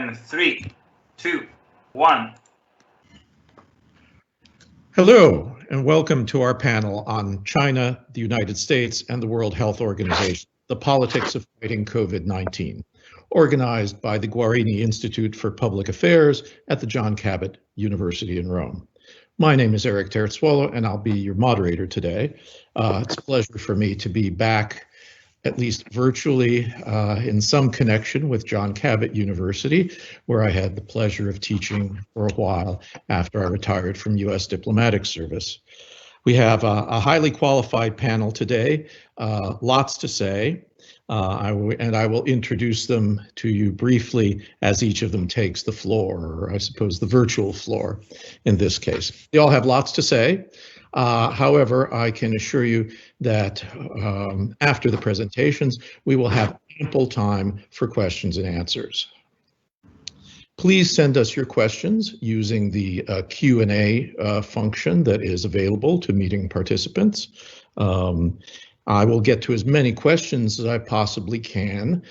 in 3, 2, 1. Hello, and welcome to our panel on China, the United States, and the World Health Organization, the politics of fighting COVID-19, organized by the Guarini Institute for Public Affairs at the John Cabot University in Rome. My name is Eric Terzuolo, and I'll be your moderator today. It's a pleasure for me to be back, at least virtually, in some connection with John Cabot University, where I had the pleasure of teaching for a while after I retired from US diplomatic service. We have a highly qualified panel today, lots to say, and I will introduce them to you briefly as each of them takes the floor, or I suppose the virtual floor in this case. They all have lots to say. However, I can assure you that after the presentations, we will have ample time for questions and answers. Please send us your questions using the Q&A function that is available to meeting participants. I will get to as many questions as I possibly can.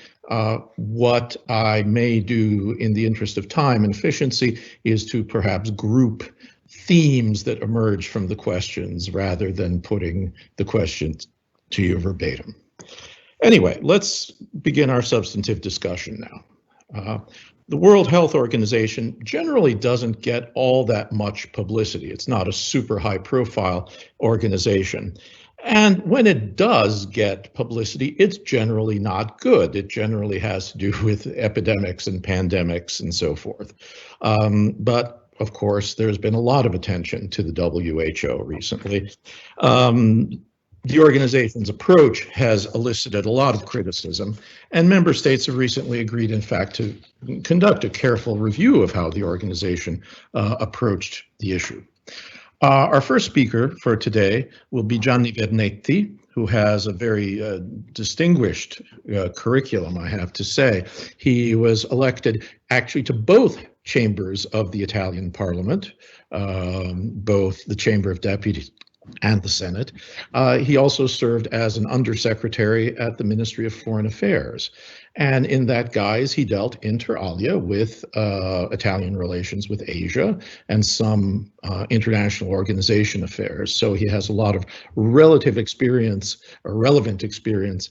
What I may do in the interest of time and efficiency is to perhaps group themes that emerge from the questions rather than putting the questions to you verbatim. Anyway, let's begin our substantive discussion now. The World Health Organization generally doesn't get all that much publicity. It's not a super high profile organization. And when it does get publicity, it's generally not good. It generally has to do with epidemics and pandemics and so forth. But of course, there's been a lot of attention to the WHO recently. The organization's approach has elicited a lot of criticism, and member states have recently agreed, in fact, to conduct a careful review of how the organization approached the issue. Our first speaker for today will be Gianni Vernetti, who has a very distinguished curriculum, I have to say. He was elected actually to both chambers of the Italian Parliament, both the Chamber of Deputies and the Senate. He also served as an undersecretary at the Ministry of Foreign Affairs. And in that guise, he dealt inter alia with Italian relations with Asia and some international organization affairs. So he has a lot of relative experience, or relevant experience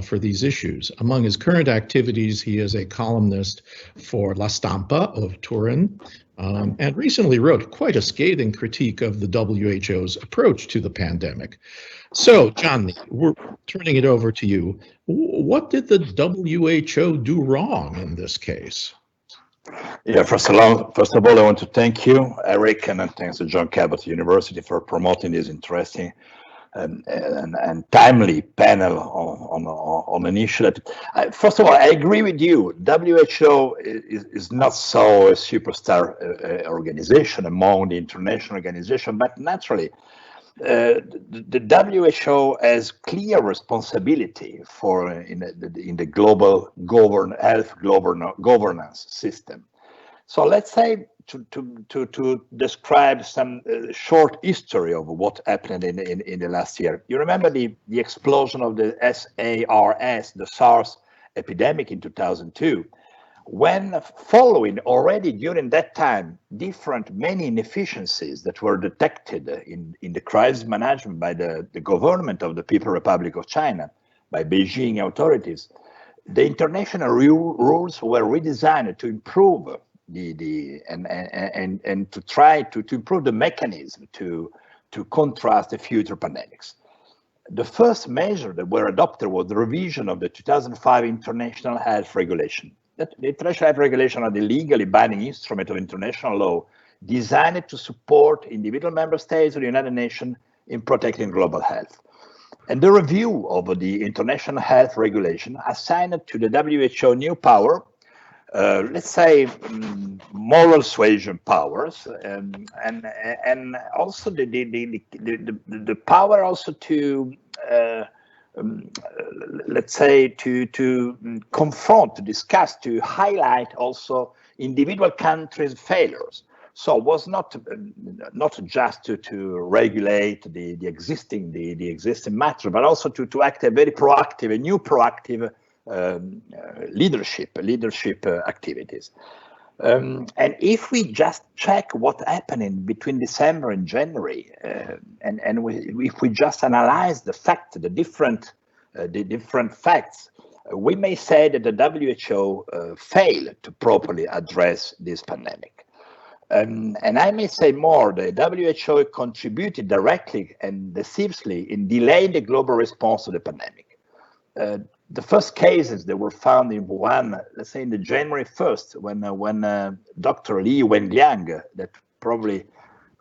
for these issues. Among his current activities, he is a columnist for La Stampa of Turin, and recently wrote quite a scathing critique of the WHO's approach to the pandemic. So, Gianni, we're turning it over to you. What did the WHO do wrong in this case? Yeah, first of all, I want to thank you, Eric, and thanks to John Cabot University for promoting this interesting and timely panel on an issue that, first of all, I agree with you. WHO is not so a superstar organization among the international organization, but naturally, the WHO has clear responsibility for in the global health governance system. So let's say to describe some short history of what happened in the last year. You remember the explosion of the SARS, the SARS epidemic in 2002, when following already during that time many inefficiencies that were detected in the crisis management by the government of the People's Republic of China, by Beijing authorities, the international rules were redesigned to improve and to try to improve the mechanism to contrast the future pandemics. The first measure that were adopted was the revision of the 2005 International Health Regulation. The International Health Regulation are the legally binding instrument of international law designed to support individual member states of the United Nations in protecting global health. And the review of the International Health Regulation assigned to the WHO new power, let's say moral suasion powers, and also the power also to let's say to confront, to discuss, to highlight also individual countries' failures. So it was not just to regulate the existing matter, but also to act a very proactive, a new proactive leadership activities. And if we just check what happened in between December and January, if we just analyze the different facts, we may say that the WHO failed to properly address this pandemic. And I may say more, the WHO contributed directly and decisively in delaying the global response to the pandemic. The first cases that were found in Wuhan, let's say in the January 1st, when Dr. Li Wenliang, that probably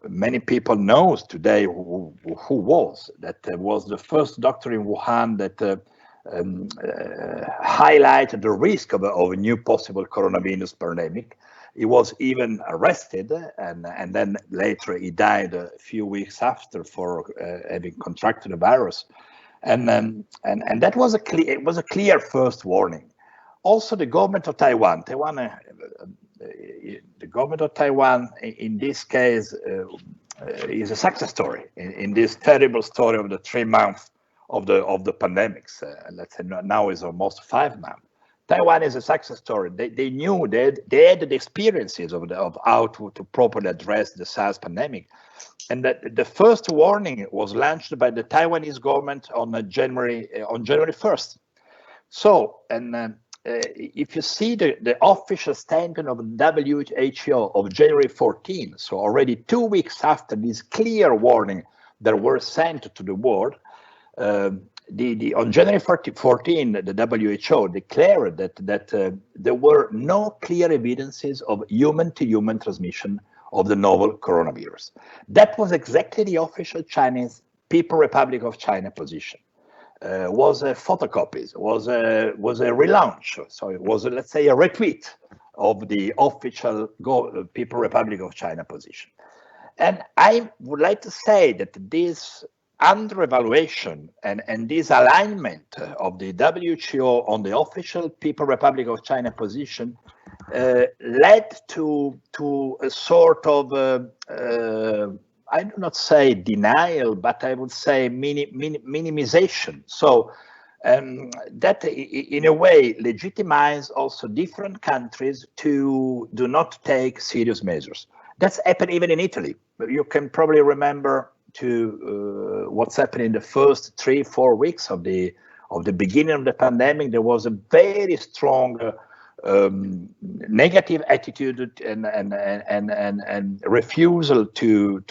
many people knows today who was the first doctor in Wuhan that highlighted the risk of a new possible coronavirus pandemic. He was even arrested, and then later he died a few weeks after for having contracted the virus. And that was a clear first warning. Also, the government of Taiwan, the government of Taiwan in this case is a success story in this terrible story of the 3 months of the pandemics. Let's say now is almost 5 months. Taiwan is a success story. They knew they had the experiences of how to properly address the SARS pandemic. And that the first warning was launched by the Taiwanese government on January 1st. So, if you see the official statement of WHO of January 14, so already 2 weeks after this clear warning that were sent to the world, on January 14, the WHO declared that there were no clear evidences of human-to-human transmission of the novel coronavirus. That was exactly the official Chinese People's Republic of China position. Was a photocopy, was a relaunch. So it was, let's say, a retweet of the official People's Republic of China position. And I would like to say that this under-evaluation and this alignment of the WHO on the official People's Republic of China position led to a sort of, I do not say denial, but I would say minimization. So that in a way legitimizes also different countries to do not take serious measures. That's happened even in Italy. You can probably remember what's happened in the first 3-4 weeks of the beginning of the pandemic. There was a very strong negative attitude and refusal to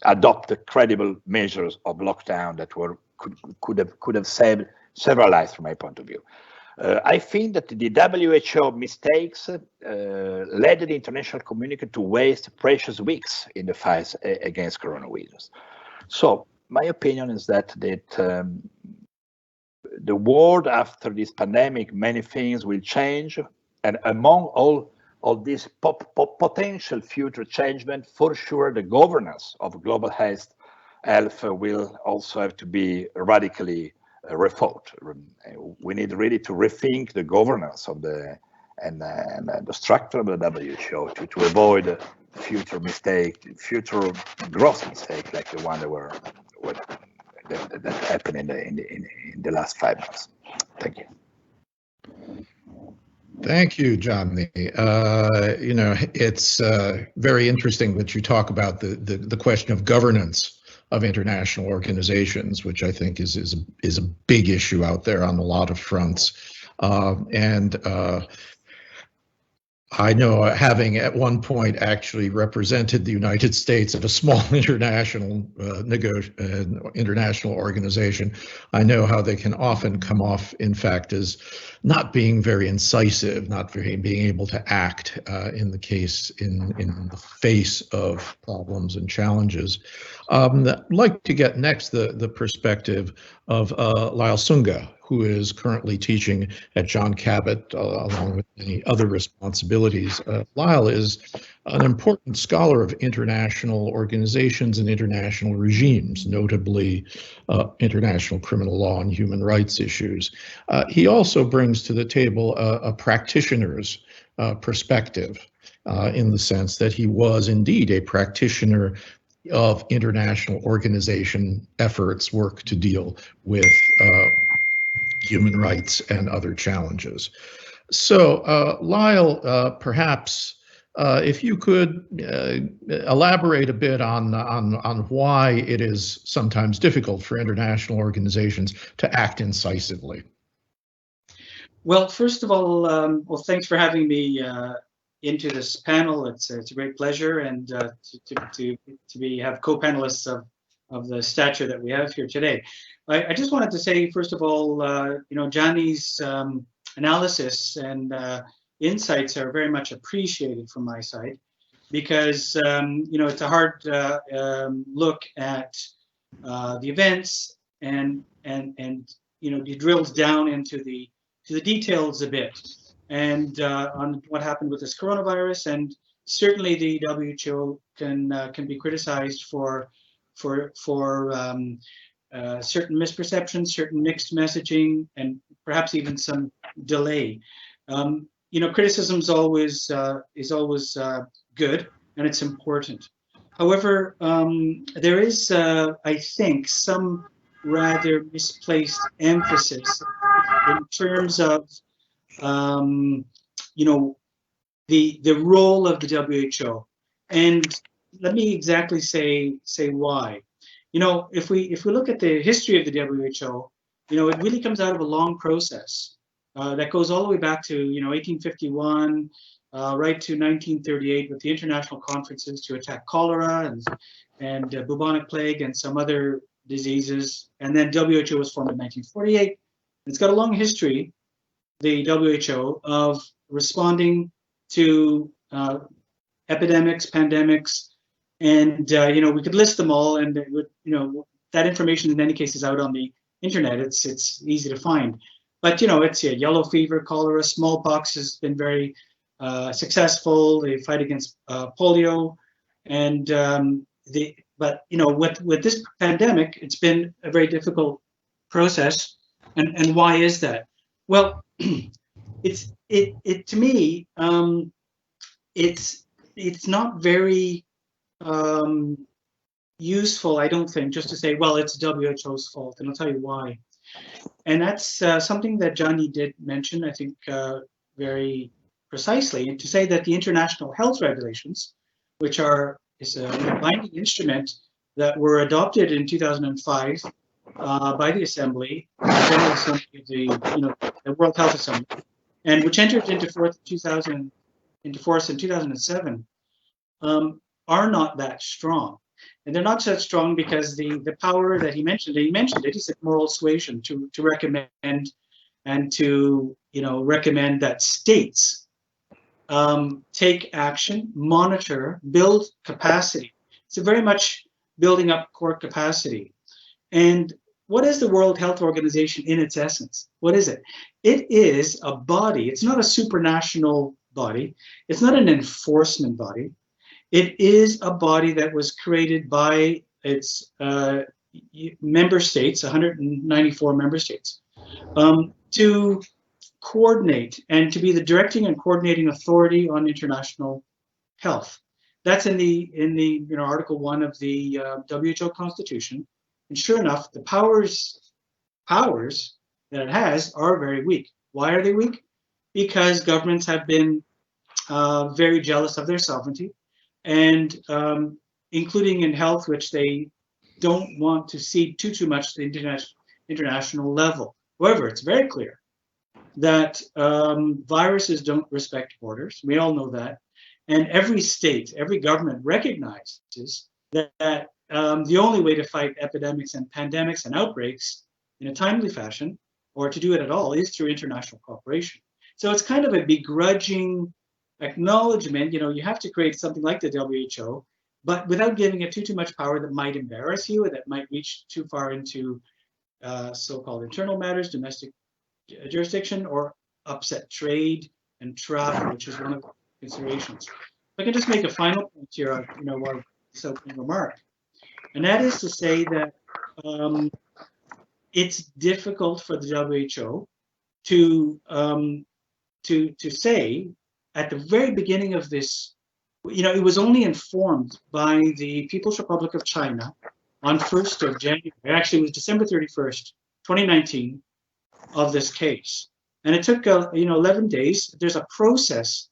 adopt the credible measures of lockdown that could have saved several lives from my point of view. I think that the WHO mistakes led the international community to waste precious weeks in the fight against coronavirus. So my opinion is that the world after this pandemic, many things will change, and among all these potential future changement, for sure, the governance of global health will also have to be radically rethought. We need really to rethink the governance of the structure of the WHO to avoid future gross mistake like the one that happened in the last 5 months. Thank you. Thank you, Gianni. It's very interesting that you talk about the question of governance of international organizations, which I think is a big issue out there on a lot of fronts. I know, having at one point actually represented the United States at a small international international organization, I know how they can often come off, in fact, as not being very incisive, not being able to act in the face of problems and challenges. I'd like to get next the perspective of Lyal Sunga, who is currently teaching at John Cabot, along with many other responsibilities. Lyal is an important scholar of international organizations and international regimes, notably international criminal law and human rights issues. He also brings to the table a practitioner's perspective, in the sense that he was indeed a practitioner of international organization efforts, work to deal with human rights and other challenges. So, Lyal, perhaps if you could elaborate a bit on why it is sometimes difficult for international organizations to act incisively. Well, first of all, well, thanks for having me into this panel. It's a great pleasure, and to have co-panelists of the stature that we have here today. I just wanted to say, first of all, Gianni's analysis and insights are very much appreciated from my side, because it's a hard look at the events, and he drills down into the details a bit, and on what happened with this coronavirus. And certainly the WHO can be criticized for certain misperceptions, certain mixed messaging, and perhaps even some delay. Criticism is always good, and it's important. However, there is, I think, some rather misplaced emphasis in terms of the role of the WHO. And let me exactly say why. If we look at the history of the WHO, it really comes out of a long process that goes all the way back to 1851, right to 1938, with the international conferences to attack cholera and bubonic plague and some other diseases. And then WHO was formed in 1948. It's got a long history, the WHO, of responding to epidemics, pandemics, and we could list them all, and it would, that information in any case is out on the internet. It's easy to find. But it's yellow fever, cholera, smallpox has been very successful. They fight against polio, and with this pandemic, it's been a very difficult process. And why is that? Well, to me, it's not very useful, I don't think, just to say, well, it's WHO's fault, and I'll tell you why. And that's something that Gianni did mention, I think, very precisely, to say that the international health regulations, which is a binding instrument that were adopted in 2005 by the Assembly, the General Assembly of the World Health Assembly, and which entered into force in 2007, are not that strong. And they're not that strong because the power that he mentioned he said moral suasion to recommend, and to recommend that states take action, monitor, build capacity. So very much building up core capacity. And what is the World Health Organization in its essence? What is it? It is a body. It's not a supranational body. It's not an enforcement body. It is a body that was created by its member states, 194 member states, to coordinate and to be the directing and coordinating authority on international health. That's in the Article 1 of the WHO Constitution. And sure enough, the powers that it has are very weak. Why are they weak? Because governments have been very jealous of their sovereignty, and including in health, which they don't want to cede too much to the international level. However, it's very clear that viruses don't respect borders. We all know that. And every state, every government recognizes that the only way to fight epidemics and pandemics and outbreaks in a timely fashion, or to do it at all, is through international cooperation. So it's kind of a begrudging acknowledgement. You have to create something like the WHO, but without giving it too much power that might embarrass you, or that might reach too far into so-called internal matters, domestic jurisdiction, or upset trade and travel, which is one of the considerations. If I can just make a final point here on what opening remark, and that is to say that it's difficult for the WHO to say at the very beginning of this, it was only informed by the People's Republic of China on 1st of January. Actually, it was December 31st, 2019, of this case. And it took 11 days. There's a process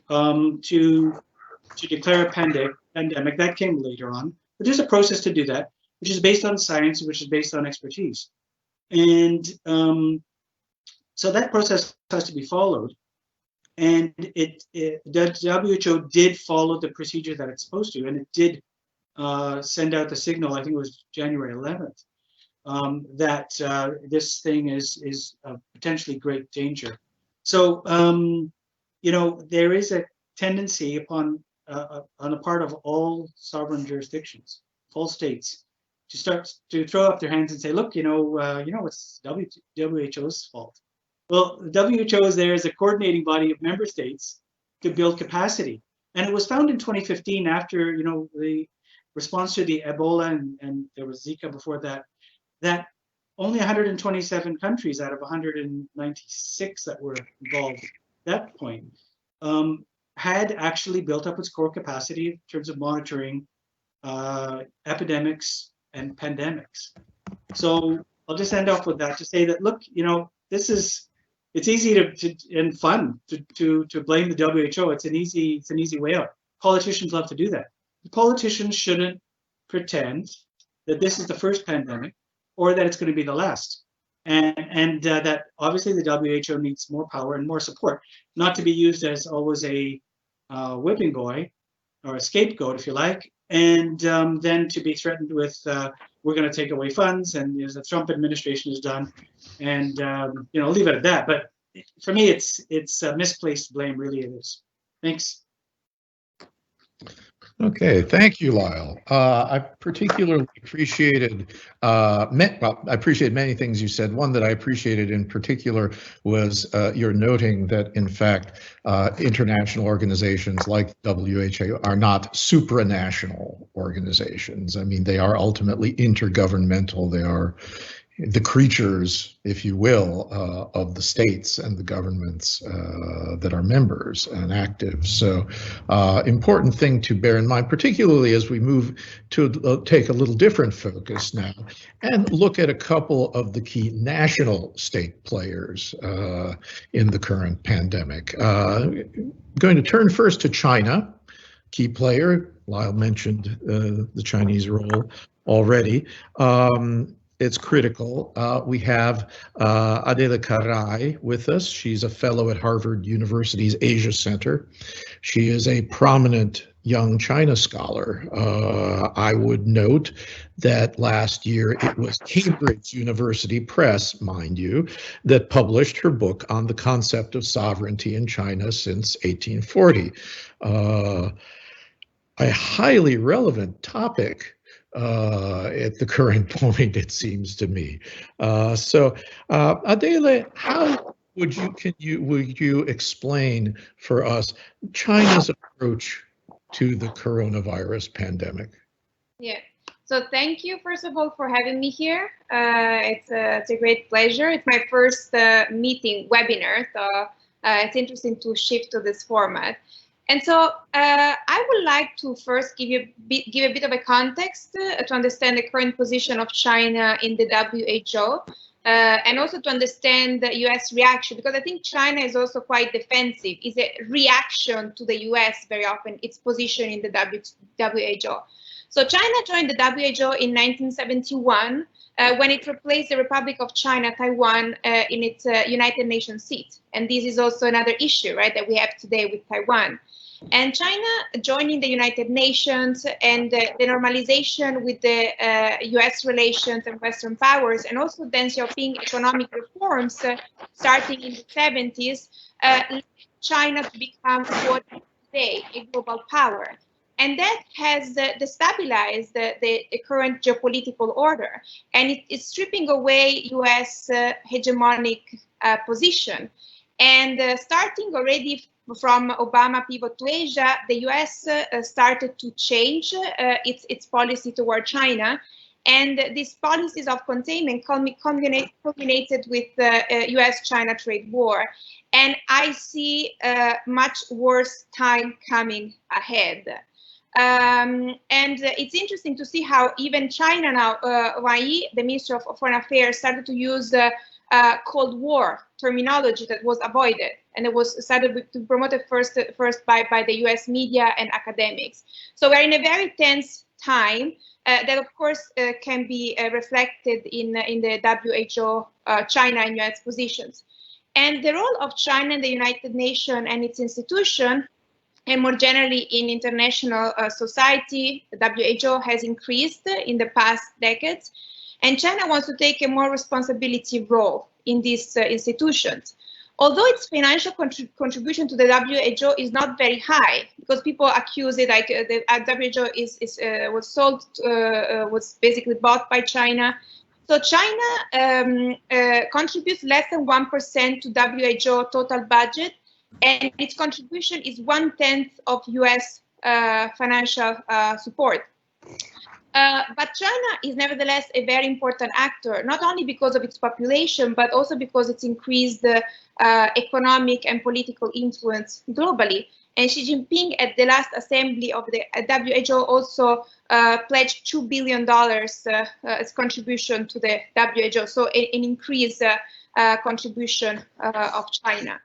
to declare a pandemic. That came later on. But there's a process to do that, which is based on science, which is based on expertise. And so that process has to be followed. And the WHO did follow the procedure that it's supposed to, and it did send out the signal, I think it was January 11th, that this thing is potentially great danger. So, there is a tendency on the part of all sovereign jurisdictions, all states, to start to throw up their hands and say, look, it's WHO's fault. Well, the WHO is there as a coordinating body of member states to build capacity. And it was found in 2015 after, the response to the Ebola and there was Zika before that only 127 countries out of 196 that were involved at that point had actually built up its core capacity in terms of monitoring epidemics and pandemics. So I'll just end off with that to say that, look, it's easy to and fun to blame the WHO. It's an easy way out. Politicians love to do that. The politicians shouldn't pretend that this is the first pandemic or that it's going to be the last. And that obviously the WHO needs more power and more support, not to be used as always a whipping boy or a scapegoat, if you like, and then to be threatened with we're going to take away funds, and as the Trump administration has done, and leave it at that. But for me, it's misplaced blame, really it is. Thanks. Okay, thank you, Lyal. I particularly appreciated, I appreciate many things you said. One that I appreciated in particular was your noting that, in fact, international organizations like WHO are not supranational organizations. I mean, they are ultimately intergovernmental. They are the creatures, if you will, of the states and the governments that are members and active. So important thing to bear in mind, particularly as we move to take a little different focus now and look at a couple of the key national state players in the current pandemic. Going to turn first to China, key player. Lyal mentioned the Chinese role already. It's critical. We have Adele Carrai with us. She's a fellow at Harvard University's Asia Center. She is a prominent young China scholar. I would note that last year it was Cambridge University Press, mind you, that published her book on the concept of sovereignty in China since 1840. A highly relevant topic at the current point, it seems to me. So, Adele, how would you explain for us China's approach to the coronavirus pandemic? Yeah. So thank you, first of all, for having me here. It's a great pleasure. It's my first webinar, so it's interesting to shift to this format. And so I would like to first give a bit of a context to understand the current position of China in the WHO, and also to understand the US reaction, because I think China is also quite defensive. It's a reaction to the US very often, its position in the WHO. So China joined the WHO in 1971 when it replaced the Republic of China, Taiwan, in its United Nations seat. And this is also another issue, right, that we have today with Taiwan. And China joining the United Nations and the normalization with the US relations and Western powers, and also Deng Xiaoping economic reforms starting in the 70s, led China to become what is today a global power. And that has destabilized the current geopolitical order. And it is stripping away US hegemonic position. And starting already from Obama pivot to Asia, the US started to change its policy toward China. And these policies of containment culminated with the US-China trade war. And I see a much worse time coming ahead. And it's interesting to see how even China now, Wang Yi, the Minister of Foreign Affairs, started to use Cold War terminology that was avoided, and it was started to promote it first by the US media and academics. So we're in a very tense time that, of course, can be reflected in the WHO, China and US positions. And the role of China in the United Nations and its institution, and more generally in international society, the WHO has increased in the past decades. And China wants to take a more responsibility role in these institutions. Although its financial contribution to the WHO is not very high, because people accuse it like the WHO was basically bought by China. So China contributes less than 1% to WHO total budget, and its contribution is 1/10 of US financial support. But China is nevertheless a very important actor, not only because of its population, but also because it's increased economic and political influence globally. And Xi Jinping at the last assembly of the WHO also pledged $2 billion as contribution to the WHO, so an increased contribution of China.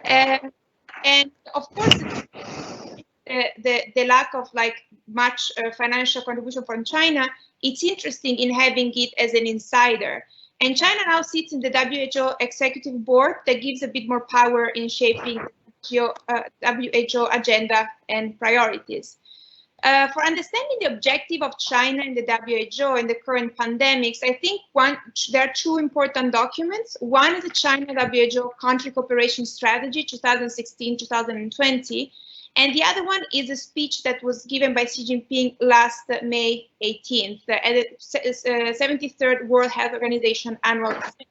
And of course, the lack of much financial contribution from China, it's interesting in having it as an insider. And China now sits in the WHO executive board that gives a bit more power in shaping WHO agenda and priorities. For understanding the objective of China and the WHO in the current pandemics, I think there are two important documents. One is the China WHO Country Cooperation Strategy 2016-2020, and the other one is a speech that was given by Xi Jinping last May 18th at the 73rd World Health Organization Annual Conference.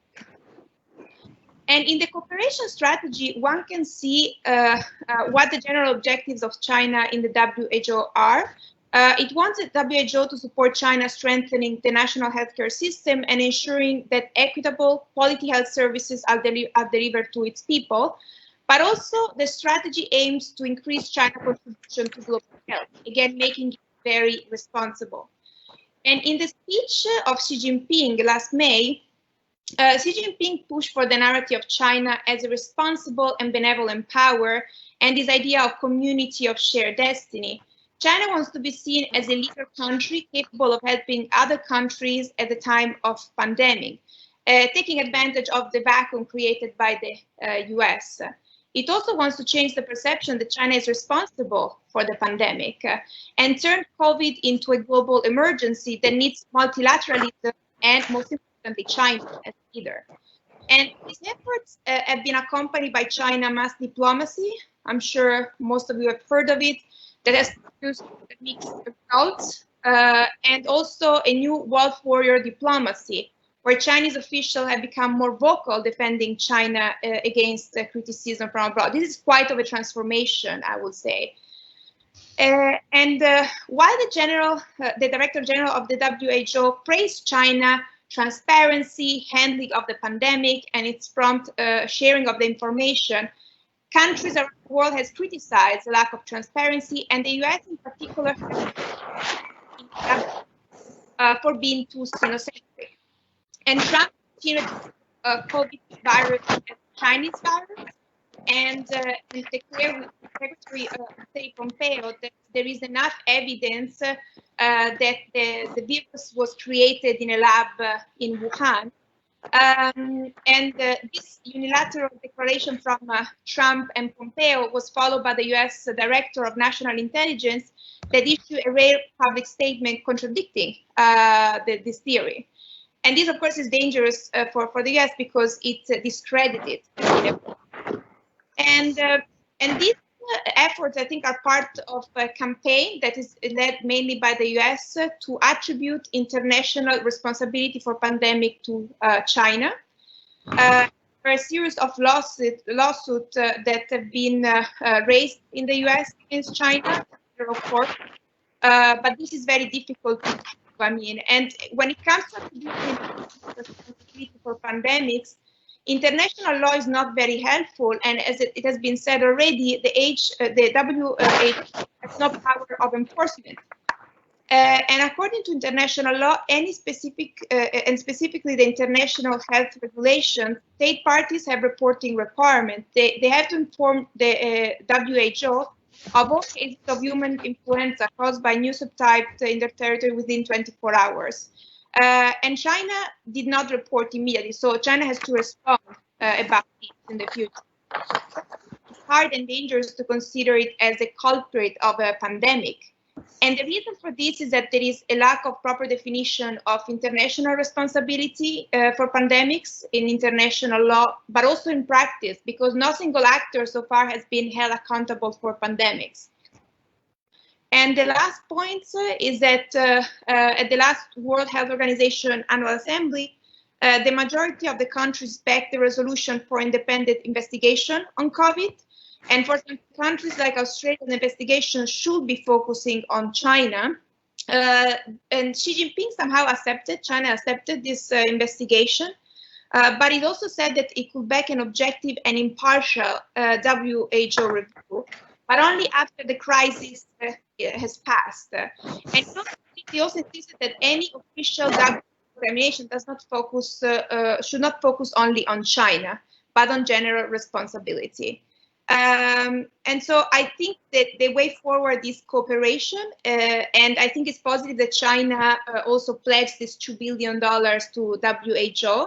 And in the cooperation strategy, one can see what the general objectives of China in the WHO are. It wants the WHO to support China strengthening the national healthcare system and ensuring that equitable, quality health services are delivered to its people. But also the strategy aims to increase China's contribution to global health, again, making it very responsible. And in the speech of Xi Jinping last May, Xi Jinping pushed for the narrative of China as a responsible and benevolent power and this idea of community of shared destiny. China wants to be seen as a leader country capable of helping other countries at the time of pandemic, taking advantage of the vacuum created by the US. It also wants to change the perception that China is responsible for the pandemic and turn COVID into a global emergency that needs multilateralism and, most importantly, China as a leader. And these efforts have been accompanied by China mass diplomacy. I'm sure most of you have heard of it, that has produced mixed results, and also a new Wolf Warrior diplomacy, where Chinese officials have become more vocal defending China against criticism from abroad. This is quite of a transformation, I would say. While the Director General of the WHO praised China transparency, handling of the pandemic, and its prompt sharing of the information, countries around the world has criticized the lack of transparency, and the US in particular for being too Sinocentric. And Trump continued to COVID virus as Chinese virus, and declared with Secretary of State Pompeo that there is enough evidence that the virus was created in a lab in Wuhan. This unilateral declaration from Trump and Pompeo was followed by the US Director of Intelligence that issued a rare public statement contradicting this theory. And this, of course, is dangerous for the US because it's discredited. And these efforts, I think, are part of a campaign that is led mainly by the US to attribute international responsibility for pandemic to China. There are a series of lawsuits that have been raised in the US against China, of course, but this is very difficult to do, and when it comes to attributing responsibility for pandemics, international law is not very helpful, and as it has been said already, the WHO has no power of enforcement. And according to international law, any specific, and specifically the international health regulations, state parties have reporting requirements. They have to inform the WHO of all cases of human influenza caused by new subtypes in their territory within 24 hours. And China did not report immediately, so China has to respond about this in the future. It's hard and dangerous to consider it as a culprit of a pandemic. And the reason for this is that there is a lack of proper definition of international responsibility for pandemics in international law, but also in practice, because no single actor so far has been held accountable for pandemics. And the last point is that at the last World Health Organization Annual Assembly, the majority of the countries backed the resolution for independent investigation on COVID. And for some countries like Australia, the investigation should be focusing on China. And Xi Jinping somehow China accepted this investigation. But it also said that it could back an objective and impartial WHO review, but only after the crisis has passed. And he also insisted that any official WHO examination should not focus only on China, but on general responsibility. And so I think that the way forward is cooperation, and I think it's positive that China also pledged this $2 billion to WHO.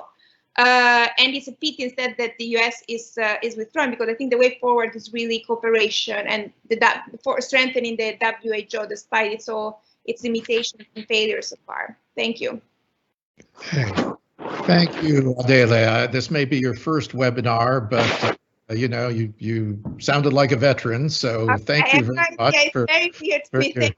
And it's a pity instead that the US is withdrawn, because I think the way forward is really cooperation and for strengthening the WHO despite its limitations and failures so far. Thank you. Okay. Thank you, Adele. This may be your first webinar, but you know, you sounded like a veteran, so thank you very much for your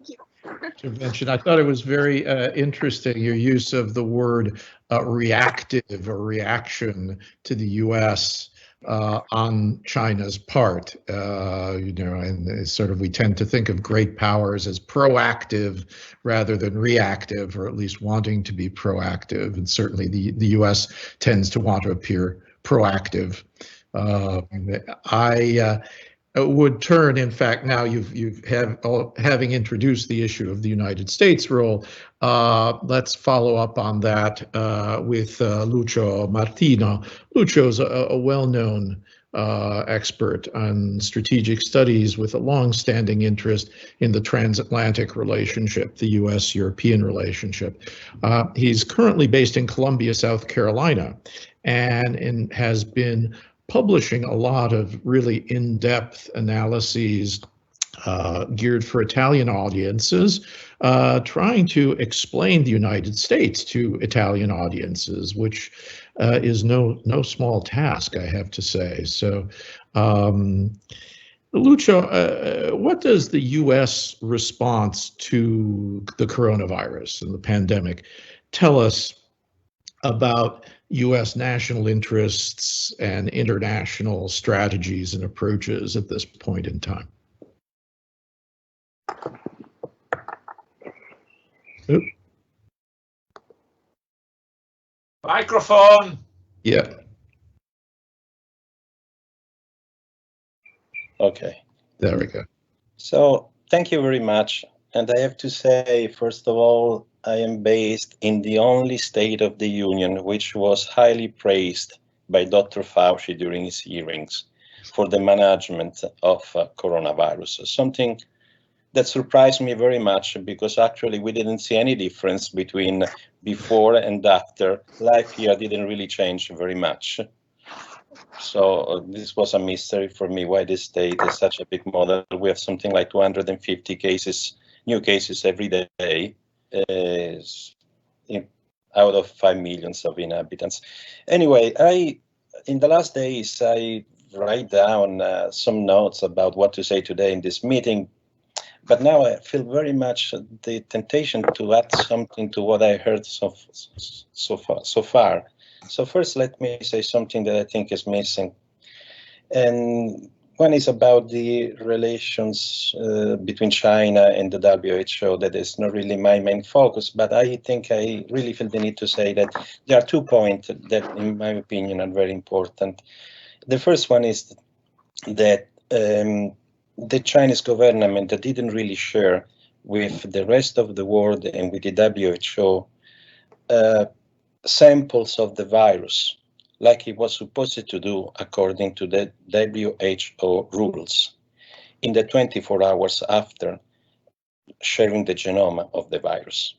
intervention. I thought it was very interesting, your use of the word reactive or reaction to the U.S. On China's part. You know, and sort of we tend to think of great powers as proactive rather than reactive, or at least wanting to be proactive. And certainly the U.S. tends to want to appear proactive. I would turn, in fact, now having introduced the issue of the United States role, let's follow up on that with Lucio Martino. Lucio's a well-known expert on strategic studies with a long-standing interest in the transatlantic relationship, the U.S.-European relationship. He's currently based in Columbia, South Carolina, and has been publishing a lot of really in-depth analyses geared for Italian audiences, trying to explain the United States to Italian audiences, which is no small task, I have to say. So, Lucio, what does the U.S. response to the coronavirus and the pandemic tell us about U.S. national interests and international strategies and approaches at this point in time? Oop. Microphone. Yeah. Okay. There we go. So thank you very much. And I have to say, first of all, I am based in the only state of the Union which was highly praised by Dr. Fauci during his hearings for the management of coronavirus. Something that surprised me very much, because actually we didn't see any difference between before and after. Life here didn't really change very much. So this was a mystery for me, why this state is such a big model. We have something like 250 cases, new cases every day. Out of 5 million of inhabitants. Anyway, in the last days, I write down some notes about what to say today in this meeting, but now I feel very much the temptation to add something to what I heard so far. So first, let me say something that I think is missing. And one is about the relations between China and the WHO. That is not really my main focus, but I think I really feel the need to say that there are 2 points that, in my opinion, are very important. The first one is that the Chinese government didn't really share with the rest of the world and with the WHO samples of the virus, like it was supposed to do according to the WHO rules, in the 24 hours after sharing the genome of the virus.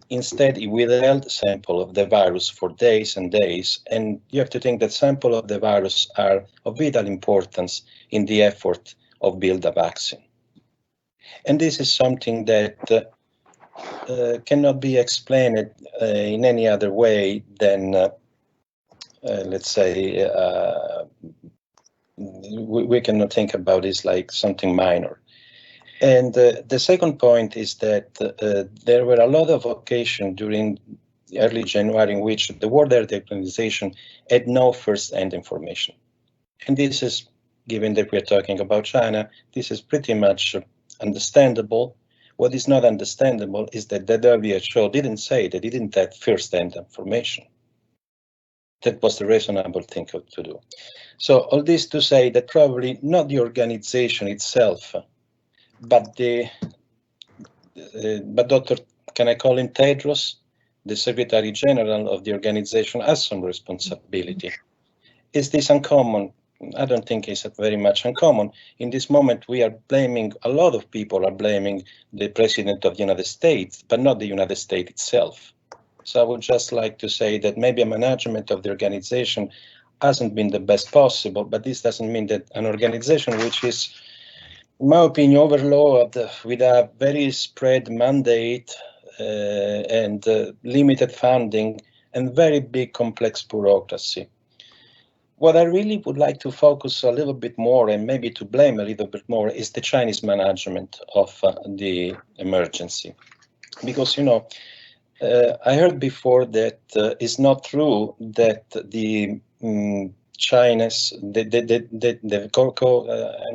Instead, it withheld sample of the virus for days and days, and you have to think that sample of the virus are of vital importance in the effort of build a vaccine. And this is something that cannot be explained in any other way than, let's say, we cannot think about this like something minor. And the second point is that there were a lot of occasions during early January in which the World Health Organization had no first-hand information. And this is, given that we're talking about China, this is pretty much understandable. What is not understandable is that the WHO didn't say that it didn't have first-hand information. That was the reasonable thing to do. So all this to say that probably not the organization itself, but Dr. Can I call him Tedros, the Secretary General of the organization, has some responsibility. Is this uncommon? I don't think it's very much uncommon. In this moment, we are blaming, a lot of people are blaming the President of the United States, but not the United States itself. So I would just like to say that maybe a management of the organization hasn't been the best possible, but this doesn't mean that an organization which is, in my opinion, overloaded with a very spread mandate and limited funding and very big complex bureaucracy. What I really would like to focus a little bit more and maybe to blame a little bit more is the Chinese management of the emergency. Because, you know, I heard before that it's not true that the Chinese, I'm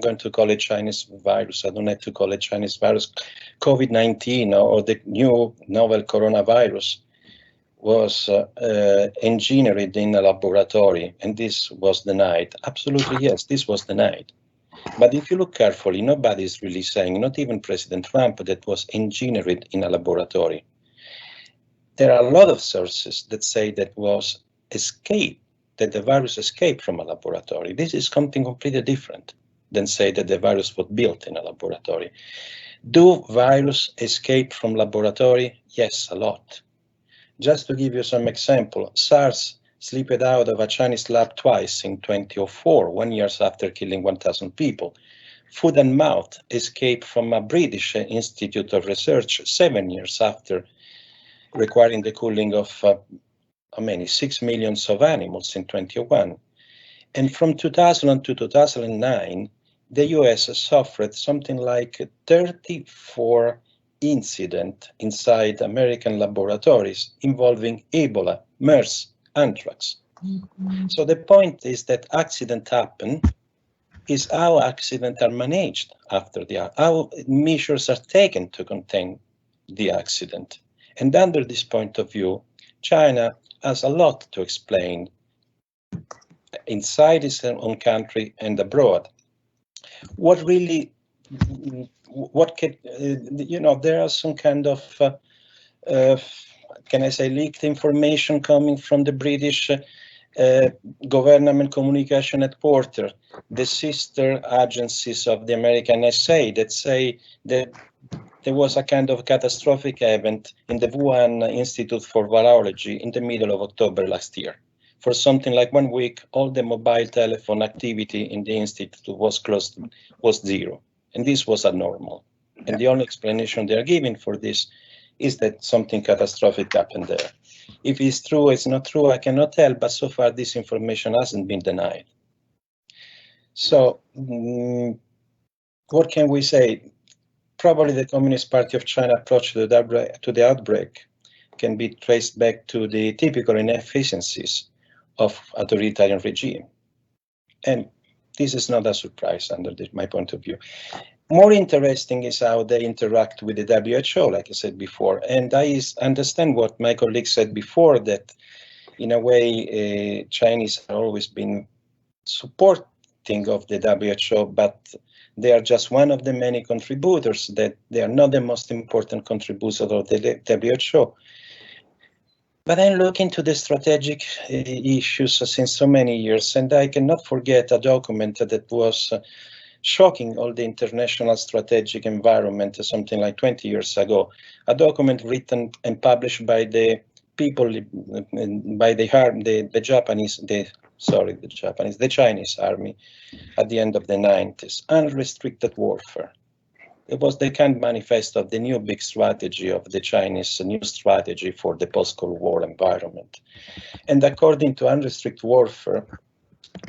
going to call it Chinese virus. I don't have to call it Chinese virus. COVID-19 or the new novel coronavirus was engineered in a laboratory, and this was denied. Absolutely, yes, this was denied. But if you look carefully, nobody is really saying, not even President Trump, that was engineered in a laboratory. There are a lot of sources that say that was escaped, that the virus escaped from a laboratory. This is something completely different than say that the virus was built in a laboratory. Do viruses escape from laboratory? Yes, a lot. Just to give you some example, SARS slipped out of a Chinese lab twice in 2004, 1 year after killing 1,000 people. Foot and mouth escaped from a British Institute of Research 7 years after, requiring the killing of 6 million of animals in 2021. And from 2000 to 2009, the US suffered something like 34 incidents inside American laboratories involving Ebola, MERS, anthrax. So the point is that accidents happen, is how accidents are managed after how measures are taken to contain the accident. And under this point of view, China has a lot to explain inside its own country and abroad. What really, what can, there are some kind of, can I say, leaked information coming from the British government communication headquarters, the sister agencies of the American SA that say that there was a kind of catastrophic event in the Wuhan Institute for Virology in the middle of October last year. For something like 1 week, all the mobile telephone activity in the institute was closed, was zero. And this was abnormal. And the only explanation they are giving for this is that something catastrophic happened there. If it's true, it's not true, I cannot tell, but so far this information hasn't been denied. So what can we say? Probably the Communist Party of China approach to the outbreak can be traced back to the typical inefficiencies of authoritarian regime. And this is not a surprise under my point of view. More interesting is how they interact with the WHO, like I said before. And I understand what my colleague said before, that in a way, Chinese have always been supporting of the WHO, but They are just one of the many contributors, that they are not the most important contributor of the WHO. But I look into the strategic issues since so many years, and I cannot forget a document that was shocking all the international strategic environment something like 20 years ago. A document written and published by the people, by the Chinese army at the end of the 90s, unrestricted warfare. It was the kind of manifesto of the new big strategy of the Chinese new strategy for the post-Cold War environment. And according to unrestricted warfare,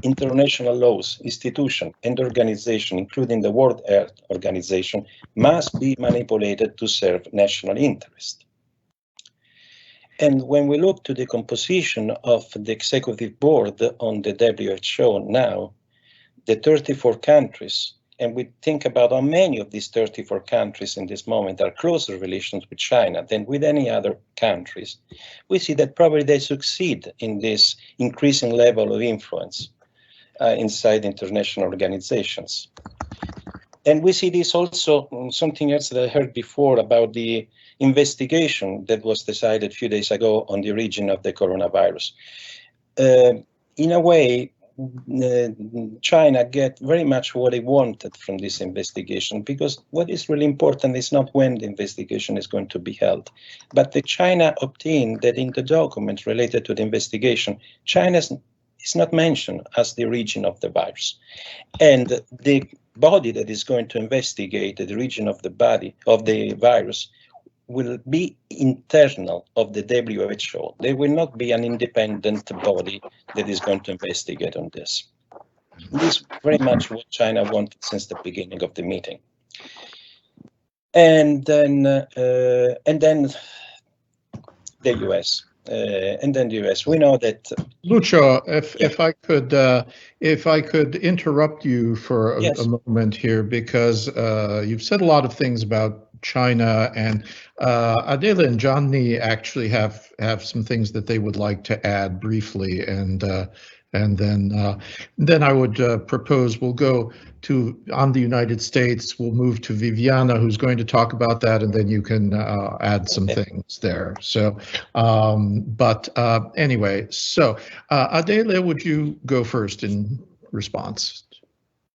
international laws, institutions, and organizations, including the World Health Organization, must be manipulated to serve national interest. And when we look to the composition of the executive board on the WHO now, the 34 countries, and we think about how many of these 34 countries in this moment are closer relations with China than with any other countries, we see that probably they succeed in this increasing level of influence inside international organizations. And we see this also, something else that I heard before about the investigation that was decided a few days ago on the origin of the coronavirus. In a way, China get very much what they wanted from this investigation, because what is really important is not when the investigation is going to be held, but the China obtained that in the document related to the investigation, China is not mentioned as the origin of the virus. And the body that is going to investigate the origin of the body of the virus will be internal of the WHO. They will not be an independent body that is going to investigate on this. This is very much what China wanted since the beginning of the meeting. And then the US. And then the US. We know that Lucio, if I could interrupt you for a moment here, because you've said a lot of things about China, and Adele and Gianni actually have some things that they would like to add briefly, and then I would propose we'll go on the United States. We'll move to Viviana, who's going to talk about that, and then you can add some things there. So, anyway, so Adele, would you go first in response?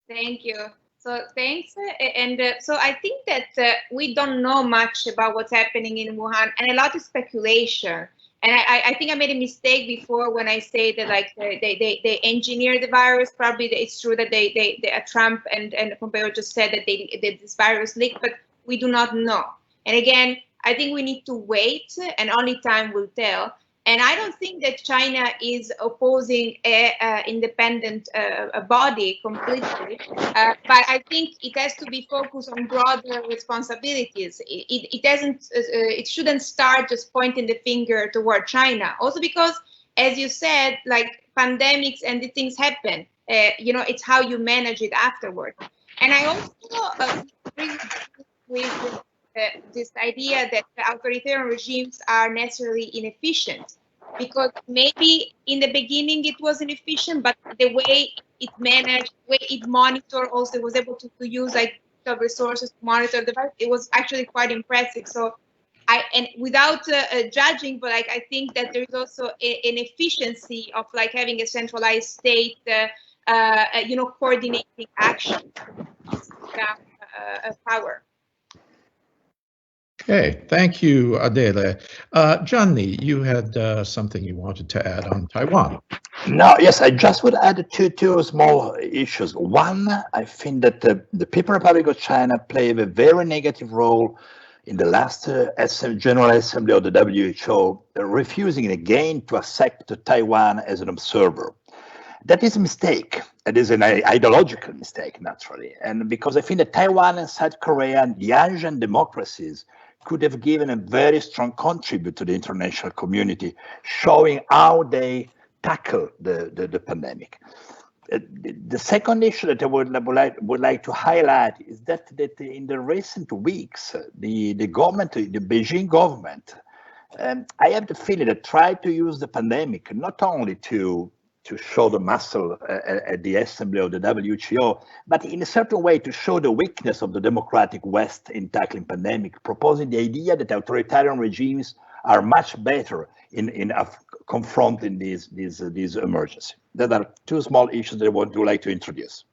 Thank you. So thanks. And so I think that we don't know much about what's happening in Wuhan, and a lot of speculation. And I think I made a mistake before when I say that like they engineer the virus. Probably it's true that they Trump and Pompeo just said that this virus leaked, but we do not know. And again, I think we need to wait, and only time will tell. And I don't think that China is opposing a independent body completely, but I think it has to be focused on broader responsibilities. It shouldn't start just pointing the finger toward China. Also because, as you said, like pandemics and the things happen. It's how you manage it afterward. And I also agree with this idea that the authoritarian regimes are necessarily inefficient, because maybe in the beginning it was inefficient, but the way it managed, the way it monitored, also was able to use like the resources to monitor the virus. It was actually quite impressive. So without judging, but like I think that there is also an efficiency of like having a centralized state, coordinating action, power. Okay, thank you, Adele. Gianni, you had something you wanted to add on Taiwan. No, yes, I just would add two small issues. One, I think that the People's Republic of China played a very negative role in the last General Assembly of the WHO, refusing again to accept Taiwan as an observer. That is a mistake. It is an ideological mistake, naturally. And because I think that Taiwan and South Korea and the Asian democracies could have given a very strong contribute to the international community, showing how they tackle the pandemic. The second issue that I would like to highlight is that in the recent weeks, the Beijing government, I have the feeling that tried to use the pandemic not only to to show the muscle at the assembly of the WHO, but in a certain way to show the weakness of the democratic West in tackling pandemic, proposing the idea that authoritarian regimes are much better in confronting these emergencies. There are two small issues that I would like to introduce.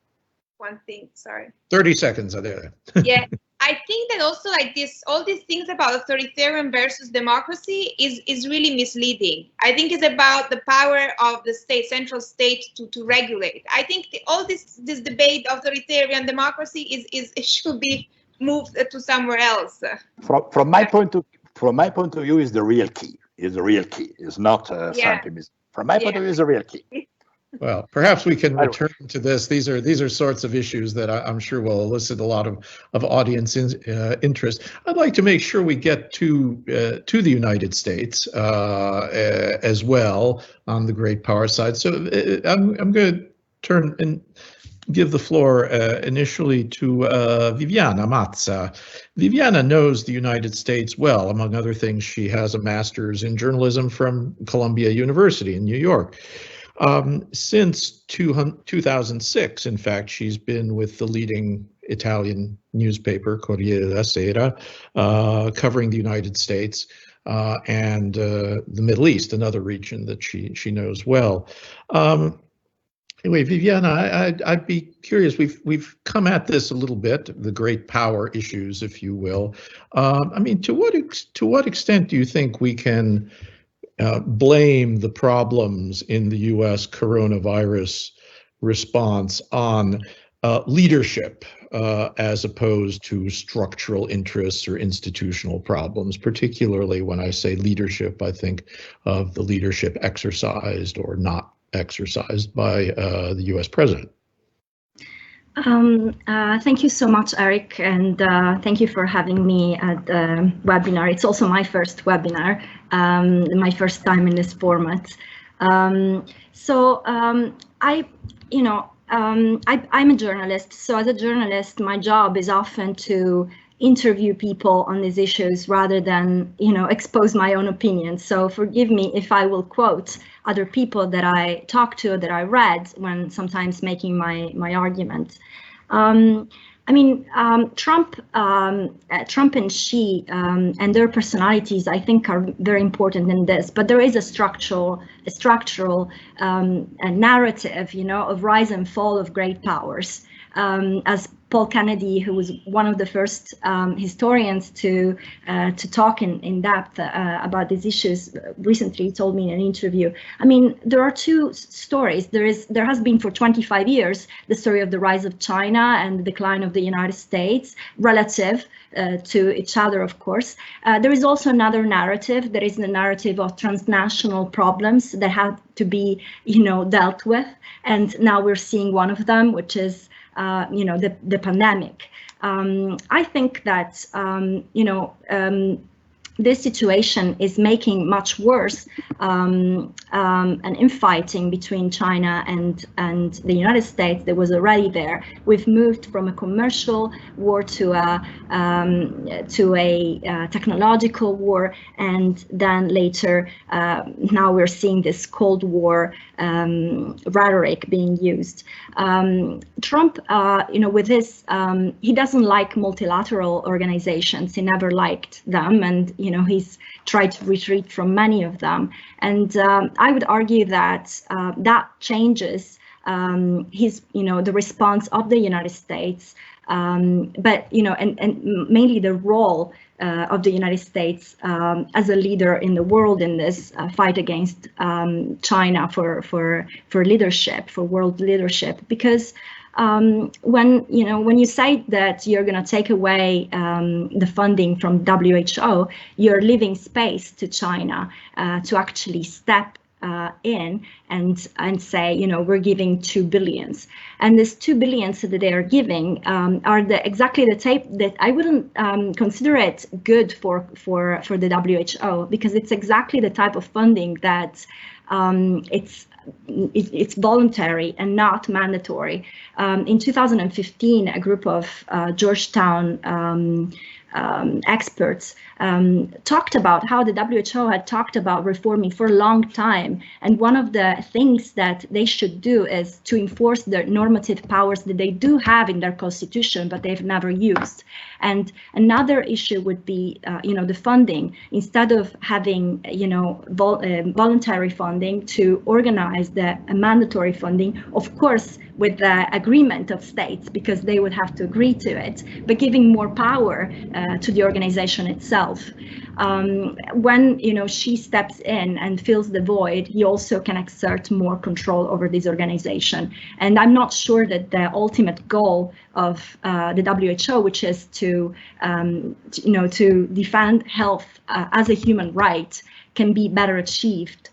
One thing, sorry. 30 seconds, Adele. Yeah, I think that also like this, all these things about authoritarian versus democracy is really misleading. I think it's about the power of the state, central state to regulate. I think all this debate, authoritarian democracy, it should be moved to somewhere else. From my point of view, is the real key. It's not something. From my point of view, is the real key. Well, perhaps we can return to this. These are sorts of issues that I'm sure will elicit a lot of audience interest. I'd like to make sure we get to the United States as well on the great power side. So I'm going to turn and give the floor initially to Viviana Mazza. Viviana knows the United States well. Among other things, she has a master's in journalism from Columbia University in New York. Since 2006, in fact, she's been with the leading Italian newspaper, Corriere della Sera, covering the United States and the Middle East, another region that she knows well. Anyway, Viviana, I'd be curious. We've come at this a little bit, the great power issues, if you will. I mean, to what extent do you think we can blame the problems in the U.S. coronavirus response on leadership as opposed to structural interests or institutional problems? Particularly when I say leadership, I think of the leadership exercised or not exercised by the U.S. president. Thank you so much, Eric, and thank you for having me at the webinar. It's also my first webinar, my first time in this format. I'm a journalist, so as a journalist, my job is often to interview people on these issues rather than, expose my own opinions. So forgive me if I will quote other people that I talked to, that I read when sometimes making my argument. Trump and Xi and their personalities, I think, are very important in this. But there is a structural narrative, of rise and fall of great powers. As Paul Kennedy, who was one of the first historians to talk in depth about these issues, recently told me in an interview. I mean, there are two stories. There has been for 25 years the story of the rise of China and the decline of the United States, relative to each other, of course. There is also another narrative. That is the narrative of transnational problems that have to be, dealt with. And now we're seeing one of them, which is the pandemic. I think that, this situation is making much worse an infighting between China and the United States that was already there. We've moved from a commercial war to a technological war, and then later now we're seeing this Cold War rhetoric being used. Trump, with his, he doesn't like multilateral organizations. He never liked them, and he's tried to retreat from many of them. And I would argue that that changes his, the response of the United States, but and mainly the role of the United States as a leader in the world in this fight against China for leadership, for world leadership, because when you say that you're going to take away the funding from WHO, you're leaving space to China to actually step in and say, we're giving $2 billion, and this $2 billion that they are giving are exactly the type that I wouldn't consider it good for the WHO, because it's exactly the type of funding that It's voluntary and not mandatory. In 2015, a group of Georgetown experts talked about how the WHO had talked about reforming for a long time. And one of the things that they should do is to enforce the normative powers that they do have in their constitution, but they've never used. And another issue would be, the funding. Instead of having, voluntary funding, to organize the mandatory funding, of course, with the agreement of states, because they would have to agree to it, but giving more power to the organization itself. When she steps in and fills the void, he also can exert more control over this organization. And I'm not sure that the ultimate goal of the WHO, which is to defend health as a human right, can be better achieved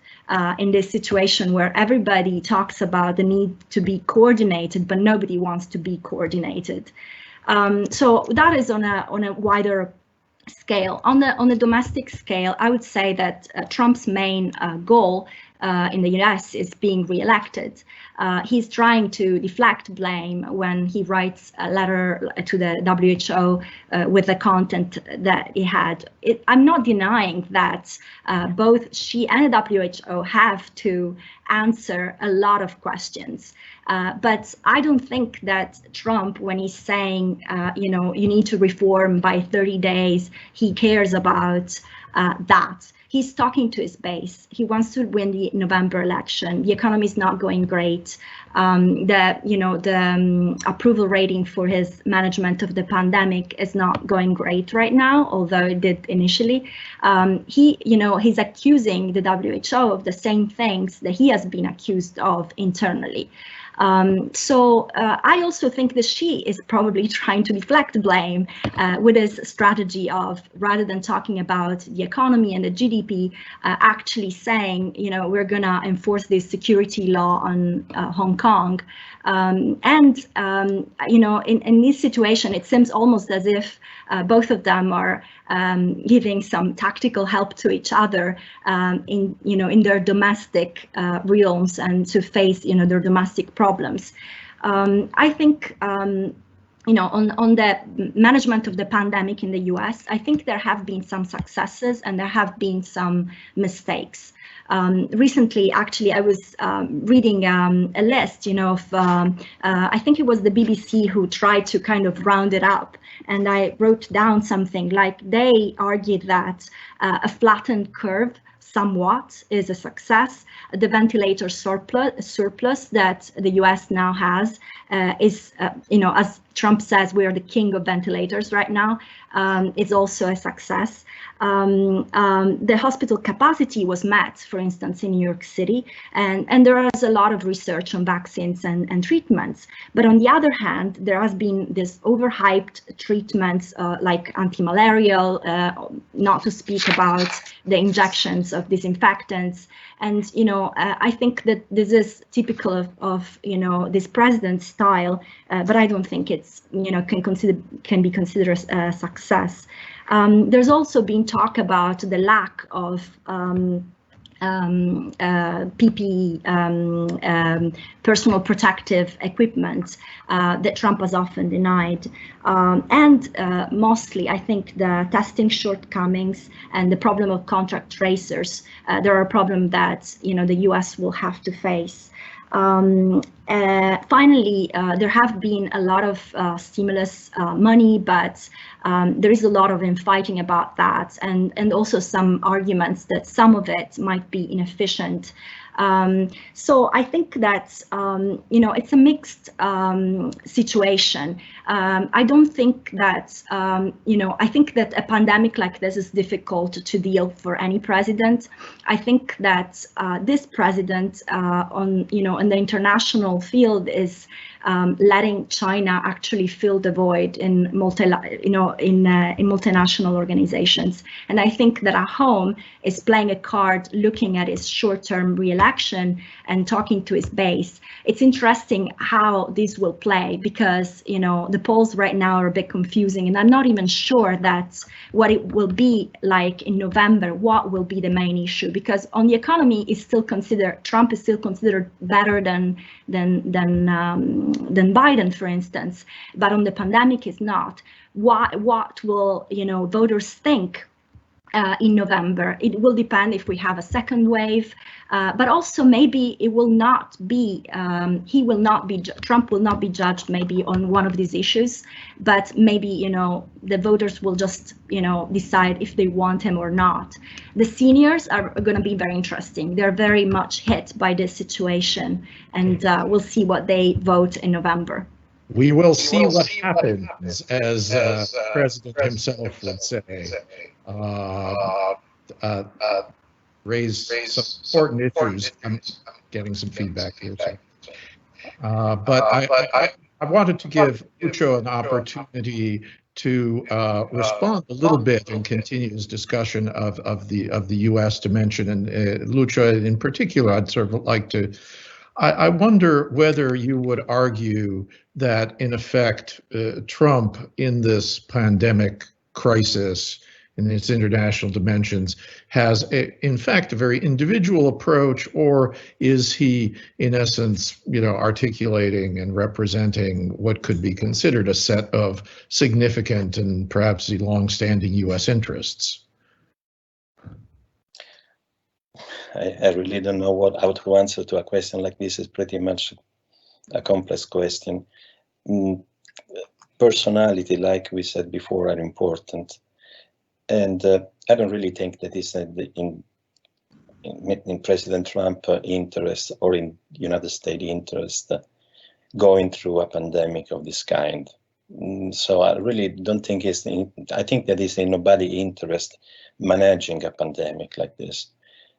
in this situation where everybody talks about the need to be coordinated, but nobody wants to be coordinated. So that is on a wider scale. On the domestic scale, I would say that Trump's main goal in the US is being reelected. He's trying to deflect blame when he writes a letter to the WHO with the content that he had. I'm not denying that both she and the WHO have to answer a lot of questions. But I don't think that Trump, when he's saying, you need to reform by 30 days, he cares about that. He's talking to his base. He wants to win the November election. The economy is not going great. The approval rating for his management of the pandemic is not going great right now, although it did initially. He's accusing the WHO of the same things that he has been accused of internally. So I also think that she is probably trying to deflect blame with his strategy of, rather than talking about the economy and the GDP, actually saying, we're going to enforce this security law on Hong Kong. In this situation, it seems almost as if both of them are giving some tactical help to each other in their domestic realms and to face their domestic problems. I think on the management of the pandemic in the US, I think there have been some successes and there have been some mistakes. Recently, actually, I was reading a list, of I think it was the BBC who tried to kind of round it up. And I wrote down something like they argued that a flattened curve somewhat is a success. The ventilator surplus that the US now has is, as Trump says, we are the king of ventilators right now. It's also a success. The hospital capacity was met, for instance, in New York City, and there is a lot of research on vaccines and treatments. But on the other hand, there has been this overhyped treatments like anti-malarial, not to speak about the injections of disinfectants. And, I think that this is typical of this president's style, but I don't think it's, can be considered a success. There's also been talk about the lack of PPE, personal protective equipment that Trump has often denied. And mostly, I think the testing shortcomings and the problem of contract tracers, there are a problem that the US will have to face. Finally, there have been a lot of stimulus money, but there is a lot of infighting about that, and also some arguments that some of it might be inefficient. So I think that, it's a mixed situation. I don't think that, I think that a pandemic like this is difficult to deal for any president. I think that this president in the international field is letting China actually fill the void in multinational organizations. And I think that at home is playing a card, looking at his short-term re-election and talking to his base. It's interesting how this will play, because the polls right now are a bit confusing, and I'm not even sure that what it will be like in November, what will be the main issue, because on the economy Trump is still considered better than Biden, for instance, but on the pandemic is not. What will voters think in November? It will depend if we have a second wave, but also maybe it will not be. Trump will not be judged maybe on one of these issues, but maybe the voters will just decide if they want him or not. The seniors are going to be very interesting. They're very much hit by this situation, and we'll see what they vote in November. We will see what happens, as the president himself would say. Raise some important issues. I'm getting some feedback here. But I wanted to give Lucio an opportunity to respond a little bit and continue his discussion of the U.S. dimension. And Lucio, in particular, I'd sort of like to. I wonder whether you would argue that, in effect, Trump, in this pandemic crisis, in its international dimensions, has, in fact, a very individual approach, or is he, in essence, articulating and representing what could be considered a set of significant and perhaps long-standing U.S. interests? I really don't know how to answer to a question like this. It's pretty much a complex question. Personality, like we said before, are important. And I don't really think that it's in President Trump's interest or in United States interest going through a pandemic of this kind. So I really don't think I think that it's in nobody's interest managing a pandemic like this.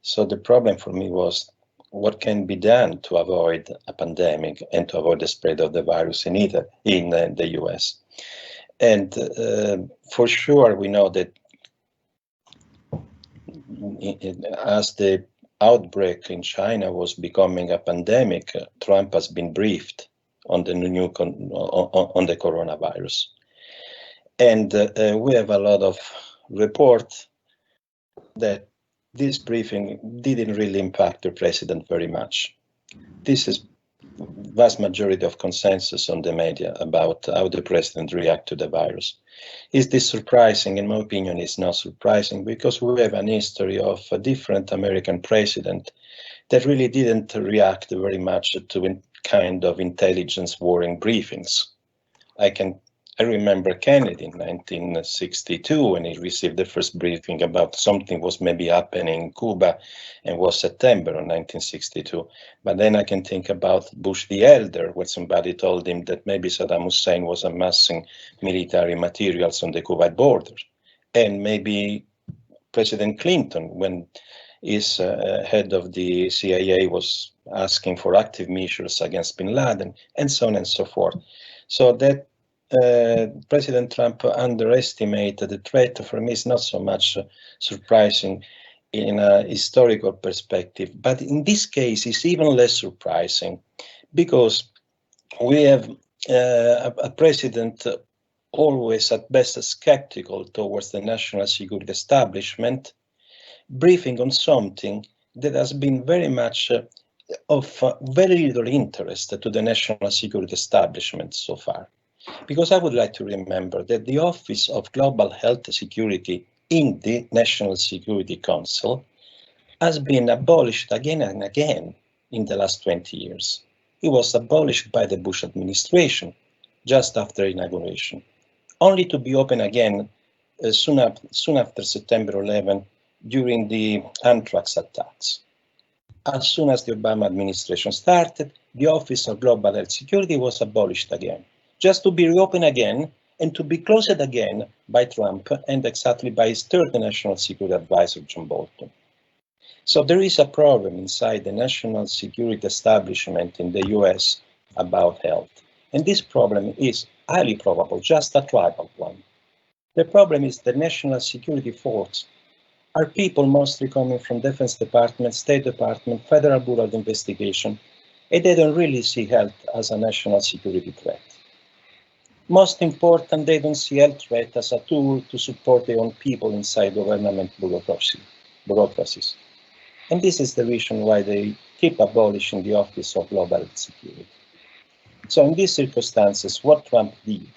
So the problem for me was what can be done to avoid a pandemic and to avoid the spread of the virus in the US. And for sure, we know that as the outbreak in China was becoming a pandemic, Trump has been briefed on the on the coronavirus. And we have a lot of reports that this briefing didn't really impact the president very much. This is vast majority of consensus on the media about how the president reacts to the virus. Is this surprising? In my opinion, it's not surprising, because we have an history of a different American president that really didn't react very much to kind of intelligence warring briefings. I remember Kennedy in 1962 when he received the first briefing about something was maybe happening in Cuba, and was September of 1962. But then I can think about Bush the Elder, where somebody told him that maybe Saddam Hussein was amassing military materials on the Kuwait border. And maybe President Clinton, when his head of the CIA was asking for active measures against bin Laden, and so on and so forth. So that President Trump underestimated the threat, for me, is not so much surprising in a historical perspective. But in this case, it's even less surprising, because we have a president always at best skeptical towards the national security establishment, briefing on something that has been very much of very little interest to the national security establishment so far. Because I would like to remember that the Office of Global Health Security in the National Security Council has been abolished again and again in the last 20 years. It was abolished by the Bush administration just after inauguration, only to be opened again soon after September 11 during the anthrax attacks. As soon as the Obama administration started, the Office of Global Health Security was abolished again, just to be reopened again and to be closed again by Trump and exactly by his third National Security Advisor, John Bolton. So there is a problem inside the national security establishment in the US about health. And this problem is highly probable, just a tribal one. The problem is the national security force are people mostly coming from Defense Department, State Department, Federal Bureau of Investigation, and they don't really see health as a national security threat. Most important, they don't see health threat as a tool to support their own people inside government bureaucracies. And this is the reason why they keep abolishing the Office of Global Security. So in these circumstances, what Trump did,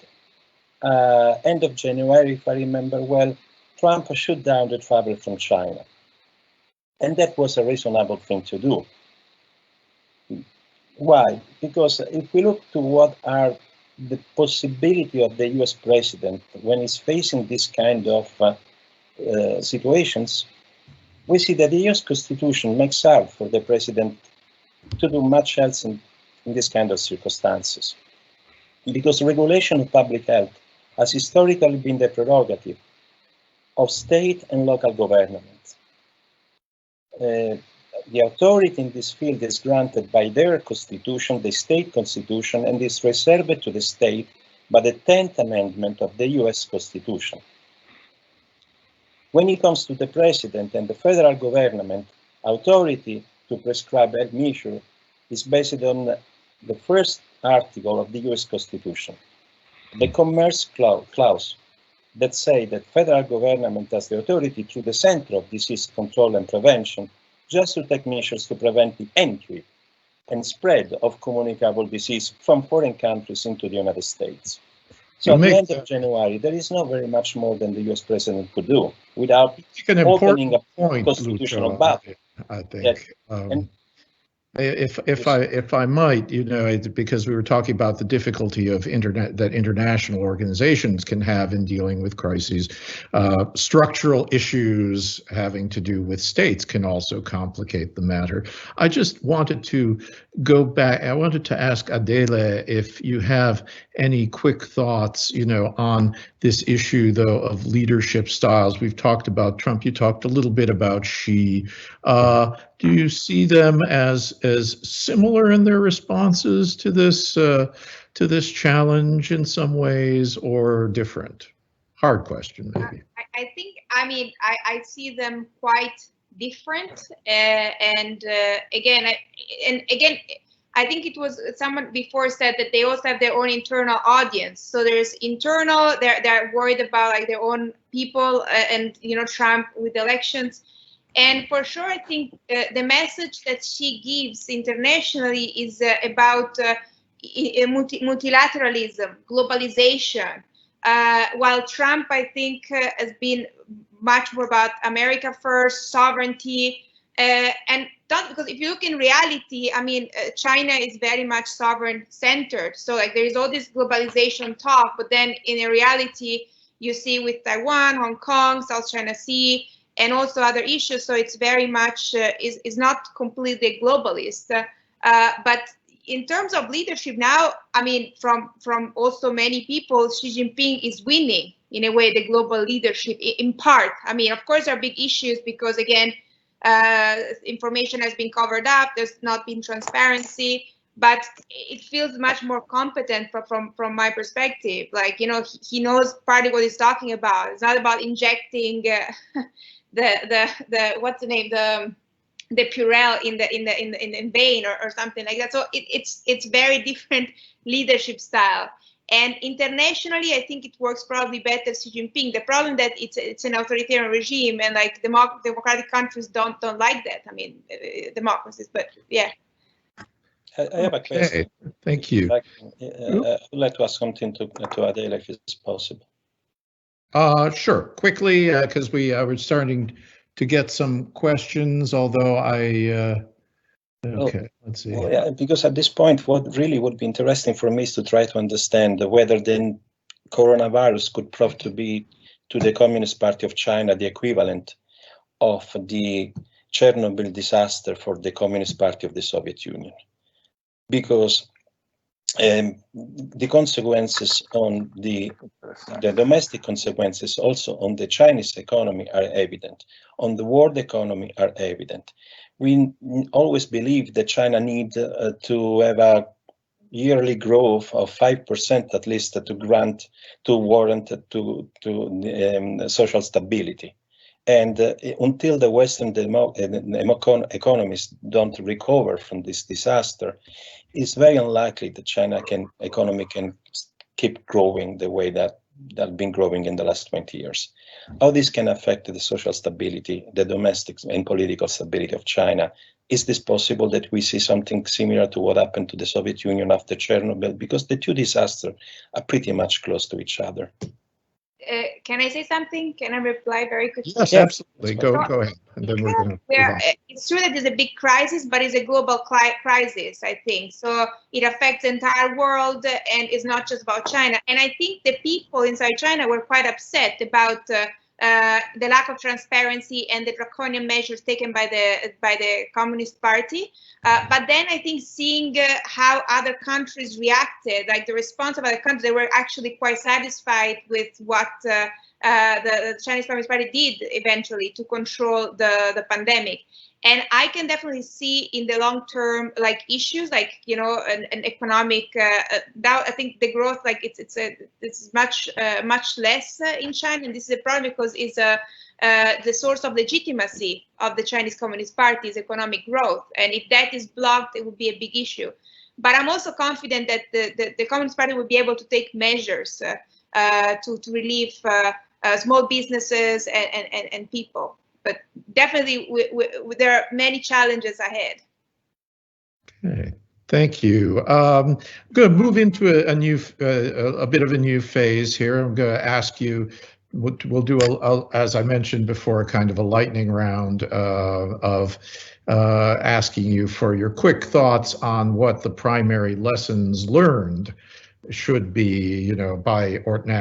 end of January, if I remember well, Trump shut down the travel from China. And that was a reasonable thing to do. Why? Because if we look to what are the possibility of the US president when he's facing this kind of situations, we see that the US Constitution makes hard for the president to do much else in this kind of circumstances. Because regulation of public health has historically been the prerogative of state and local governments. The authority in this field is granted by their constitution, the state constitution, and is reserved to the state by the 10th Amendment of the US Constitution. When it comes to the president and the federal government, authority to prescribe health measures is based on the first article of the US Constitution, the Commerce Clause, that say that federal government has the authority through the Center of Disease Control and Prevention just to take measures to prevent the entry and spread of communicable disease from foreign countries into the United States. So at the end of January, there is not very much more than the US president could do without opening a constitutional battle. I think. If I might, you know, because we were talking about the difficulty of that international organizations can have in dealing with crises, structural issues having to do with states can also complicate the matter. I just wanted to go back. I wanted to ask Adele if you have any quick thoughts, you know, on this issue, though, of leadership styles. We've talked about Trump. You talked a little bit about Xi. Do you see them as similar in their responses to this challenge in some ways, or different? Hard question, maybe. I think, I mean, I see them quite different. Again, I think it was someone before said that they also have their own internal audience. So there's internal, they're worried about like their own people and, you know, Trump with elections. And for sure, I think the message that she gives internationally is about multilateralism, globalization, while Trump, I think, has been much more about America first, sovereignty, and because if you look in reality, I mean, China is very much sovereign-centered. So like there is all this globalization talk, but then in reality, you see with Taiwan, Hong Kong, South China Sea, and also other issues. So it's very much is not completely globalist. But in terms of leadership now, I mean, from also many people, Xi Jinping is winning in a way the global leadership in part. I mean, of course, there are big issues because again, information has been covered up. There's not been transparency, but it feels much more competent from my perspective. Like, you know, he knows partly what he's talking about. It's not about injecting the what's the name, the Purell in vein or something like that. So it's very different leadership style. And internationally, I think it works probably better Xi Jinping. The problem that it's an authoritarian regime, and like democratic countries don't like that. I mean, democracies, but yeah. I have a question. Okay, thank you. I would like to ask something to Adele, if it's possible. Sure, quickly, because we were starting to get some questions, although okay, let's see. Well, yeah, because at this point, what really would be interesting for me is to try to understand whether then coronavirus could prove to be, to the Communist Party of China, the equivalent of the Chernobyl disaster for the Communist Party of the Soviet Union. Because the consequences on the domestic consequences also on the Chinese economy are evident, on the world economy are evident. We always believe that China needs to have a yearly growth of 5% at least to warrant social stability. And until the Western economies don't recover from this disaster, it's very unlikely that China economy can keep growing the way that been growing in the last 20 years. How this can affect the social stability, the domestic and political stability of China? Is this possible that we see something similar to what happened to the Soviet Union after Chernobyl? Because the two disasters are pretty much close to each other. Can I say something? Can I reply very quickly? Yes, absolutely. Go ahead. And then we're going to it's true that there's a big crisis, but it's a global crisis, I think. So it affects the entire world, and it's not just about China. And I think the people inside China were quite upset about the lack of transparency and the draconian measures taken by the Communist Party. But then I think seeing how other countries reacted, like the response of other countries, they were actually quite satisfied with what the Chinese Communist Party did eventually to control the pandemic. And I can definitely see in the long term, like issues like, you know, an economic doubt. I think the growth, like it's much less in China, and this is a problem because it's the source of legitimacy of the Chinese Communist Party is economic growth, and if that is blocked, it would be a big issue. But I'm also confident that the Communist Party will be able to take measures to relieve small businesses and people. But definitely, there are many challenges ahead. Okay, thank you. I'm going to move into a bit of a new phase here. I'm going to ask you. We'll do, as I mentioned before, kind of a lightning round of asking you for your quick thoughts on what the primary lessons learned should be, you know, by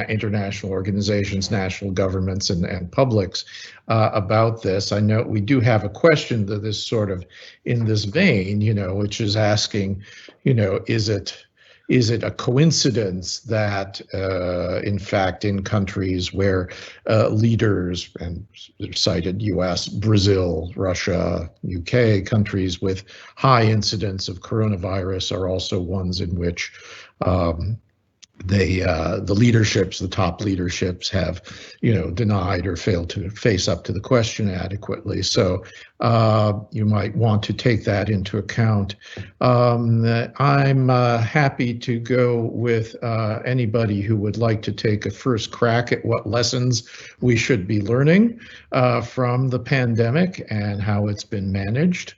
international organizations, national governments, and publics about this. I know we do have a question that is sort of in this vein, you know, which is asking, you know, is it a coincidence that, in fact, in countries where leaders, and cited US, Brazil, Russia, UK, countries with high incidence of coronavirus are also ones in which the top leaderships have, you know, denied or failed to face up to the question adequately. So you might want to take that into account. I'm happy to go with anybody who would like to take a first crack at what lessons we should be learning from the pandemic and how it's been managed.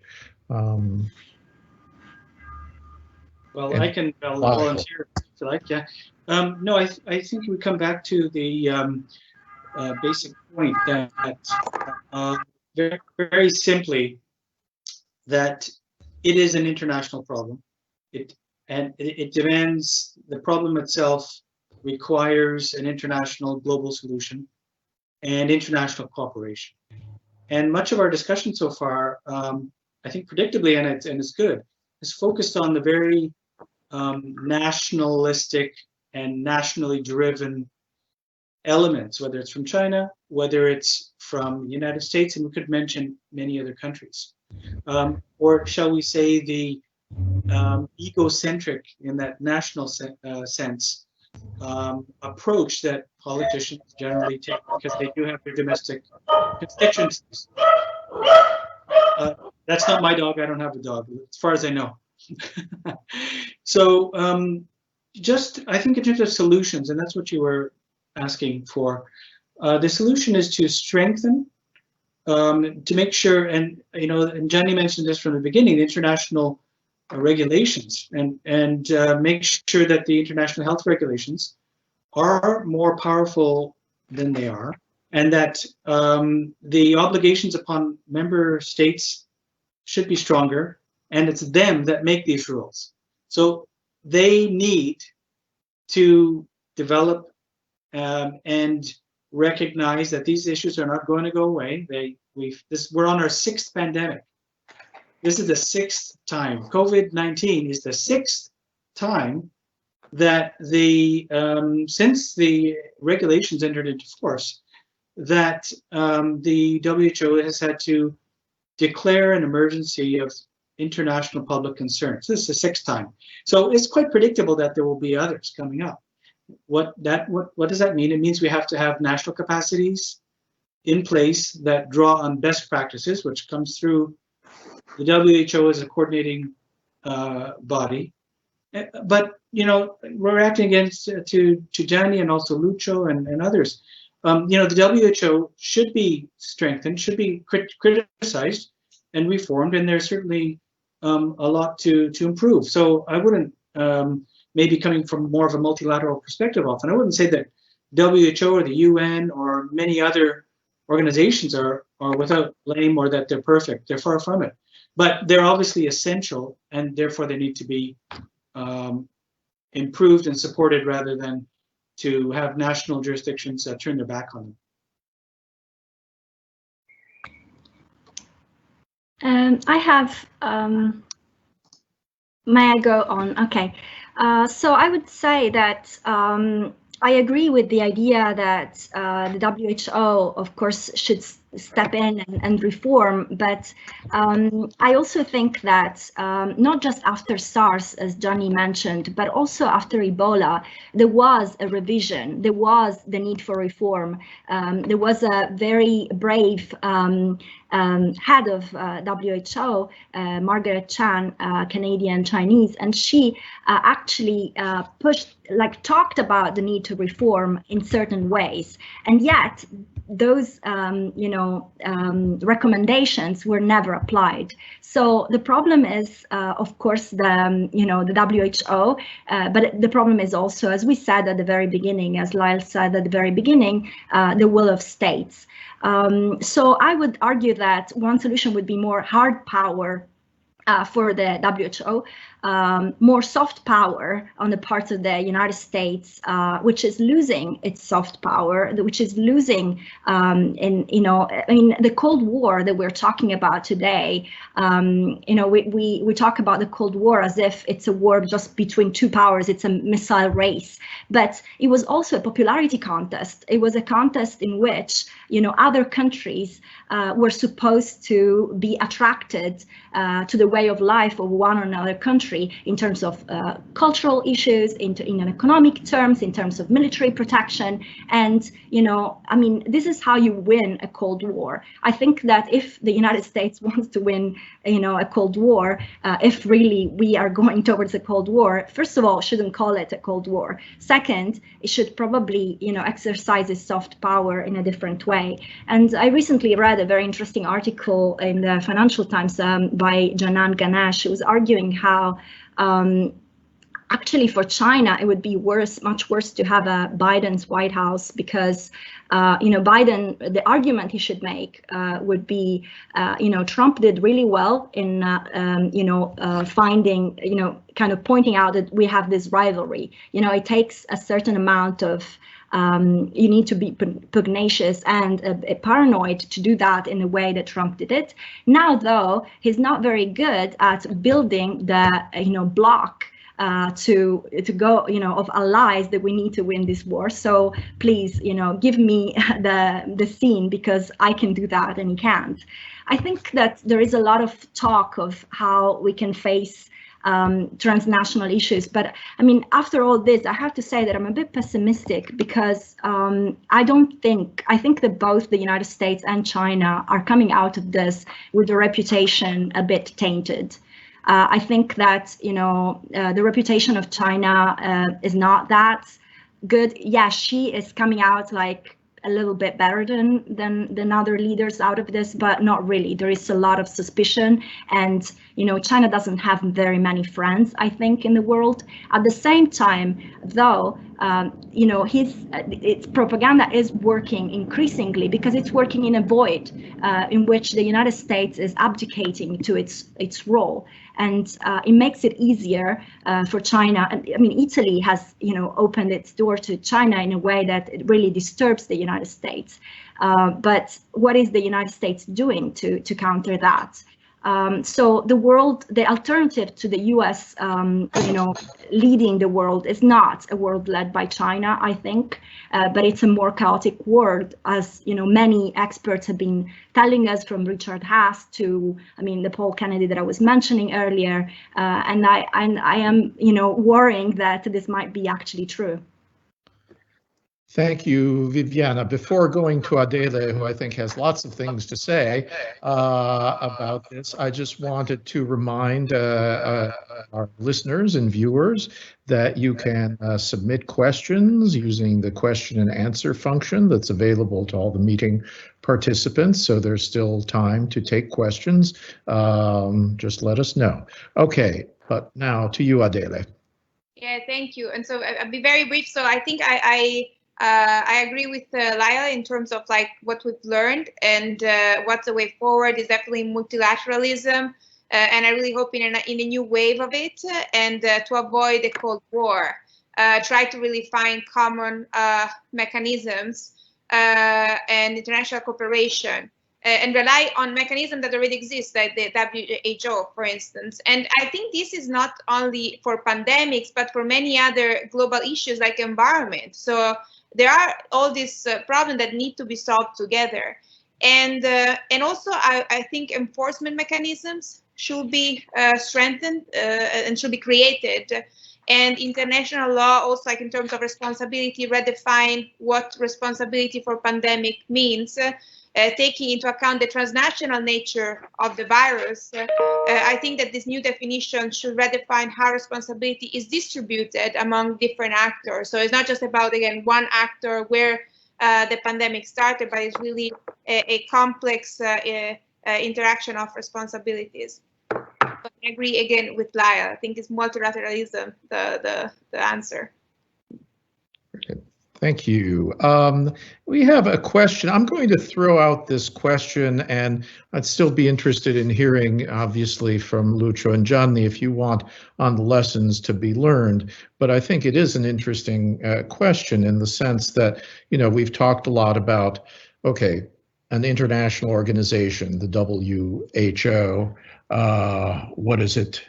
Well, I can volunteer if you like, yeah. No, I think we come back to the basic point that very, very simply that it is an international problem. It demands, the problem itself requires an international global solution and international cooperation. And much of our discussion so far, I think predictably, and it's good, is focused on the very nationalistic and nationally driven elements, whether it's from China, whether it's from the United States, and we could mention many other countries. Or shall we say the egocentric, in that national sense, approach that politicians generally take because they do have their domestic constituencies. That's not my dog, I don't have a dog, as far as I know. So just, I think in terms of solutions, and that's what you were asking for, the solution is to strengthen, to make sure, and you know, and Gianni mentioned this from the beginning, the international regulations, and make sure that the international health regulations are more powerful than they are, and that the obligations upon member states should be stronger, and it's them that make these rules. So they need to develop and recognize that these issues are not going to go away. We're on our 6th pandemic. This is the 6th time. COVID-19 is the 6th time that since the regulations entered into force, that the WHO has had to declare an emergency of international public concerns. This is the sixth time. So it's quite predictable that there will be others coming up. What does that mean? It means we have to have national capacities in place that draw on best practices, which comes through the WHO as a coordinating body. But we're acting against to Gianni and also Lucio and others. The WHO should be strengthened, should be criticized and reformed, and there's certainly a lot to improve. So I wouldn't, maybe coming from more of a multilateral perspective often, I wouldn't say that WHO or the UN or many other organizations are without blame or that they're perfect. They're far from it. But they're obviously essential, and therefore they need to be improved and supported rather than to have national jurisdictions turn their back on them. I have, may I go on? Okay. So I would say that I agree with the idea that the WHO, of course, should step in and reform, but I also think that not just after SARS, as Gianni mentioned, but also after Ebola, there was a revision, there was the need for reform. There was a very brave head of WHO, Margaret Chan, Canadian Chinese, and she actually talked about the need to reform in certain ways, and yet those recommendations were never applied. So the problem is, of course, the WHO, but the problem is also, as we said at the very beginning, as Lyal said at the very beginning, the will of states. So I would argue that one solution would be more hard power for the WHO, more soft power on the part of the United States, which is losing its soft power, which is losing the Cold War that we're talking about today. We talk about the Cold War as if it's a war just between two powers, it's a missile race, but it was also a popularity contest. It was a contest in which other countries were supposed to be attracted to the way of life of one or another country in terms of cultural issues, in economic terms, in terms of military protection. And, this is how you win a Cold War. I think that if the United States wants to win, a Cold War, if really we are going towards a Cold War, first of all, shouldn't call it a Cold War. Second, it should probably, exercise its soft power in a different way. And I recently read a very interesting article in the Financial Times by Janan Ganesh, who was arguing how actually for China, it would be much worse to have a Biden's White House, because Biden, the argument he should make would be, Trump did really well in, finding, kind of pointing out that we have this rivalry. It takes a certain amount of, you need to be pugnacious and paranoid to do that in the way that Trump did it. Now, though, he's not very good at building the, block to go, of allies that we need to win this war. So please, give me the scene, because I can do that and he can't. I think that there is a lot of talk of how we can face transnational issues, but after all this, I have to say that I'm a bit pessimistic, because I think that both the United States and China are coming out of this with a reputation a bit tainted. I think that the reputation of China is not that good. Yeah, she is coming out like a little bit better than other leaders out of this, but not really. There is a lot of suspicion, and China doesn't have very many friends, I think, in the world. At the same time, though, its propaganda is working increasingly, because it's working in a void in which the United States is abdicating to its role, and it makes it easier for China. Italy has opened its door to China in a way that it really disturbs the United States. But what is the United States doing to counter that? So the alternative to the US, leading the world is not a world led by China, I think, but it's a more chaotic world, as many experts have been telling us, from Richard Haas to, the Paul Kennedy that I was mentioning earlier, and I am, worrying that this might be actually true. Thank you, Viviana. Before going to Adele, who I think has lots of things to say about this, I just wanted to remind our listeners and viewers that you can submit questions using the question and answer function that's available to all the meeting participants. So there's still time to take questions. Just let us know. Okay, but now to you, Adele. Yeah, thank you. And so I'll be very brief. So I think I agree with Lyal in terms of like what we've learned, and what's the way forward is definitely multilateralism, and I really hope in a new wave of it, and to avoid a Cold War, try to really find common mechanisms and international cooperation, and rely on mechanisms that already exist, like the WHO, for instance. And I think this is not only for pandemics, but for many other global issues like environment. So there are all these problems that need to be solved together. And also, I think enforcement mechanisms should be strengthened and should be created. And international law also, like in terms of responsibility, redefine what responsibility for pandemic means, taking into account the transnational nature of the virus. I think that this new definition should redefine how responsibility is distributed among different actors. So it's not just about, again, one actor where the pandemic started, but it's really a complex interaction of responsibilities. But I agree again with Lyal. I think it's multilateralism the answer. Thank you. We have a question. I'm going to throw out this question, and I'd still be interested in hearing, obviously, from Lucio and Gianni if you want on the lessons to be learned. But I think it is an interesting question in the sense that, we've talked a lot about, okay, an international organization, the WHO, what is it?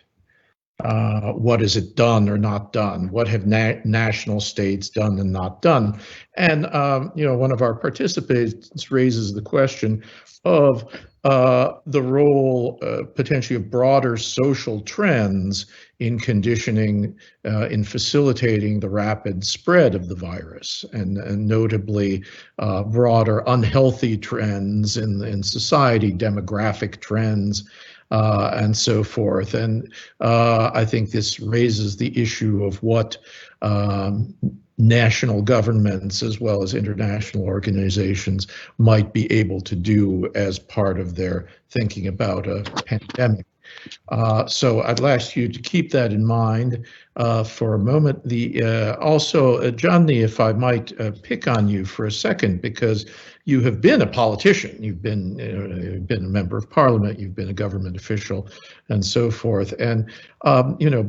What has it done or not done? What have national states done and not done? And, one of our participants raises the question of the role potentially of broader social trends in conditioning, in facilitating the rapid spread of the virus, and notably broader unhealthy trends in society, demographic trends, and so forth. And I think this raises the issue of what national governments as well as international organizations might be able to do as part of their thinking about a pandemic. So I'd ask you to keep that in mind for a moment. Also, Gianni, if I might pick on you for a second, because you have been a politician, you've been a member of parliament, you've been a government official, and so forth. And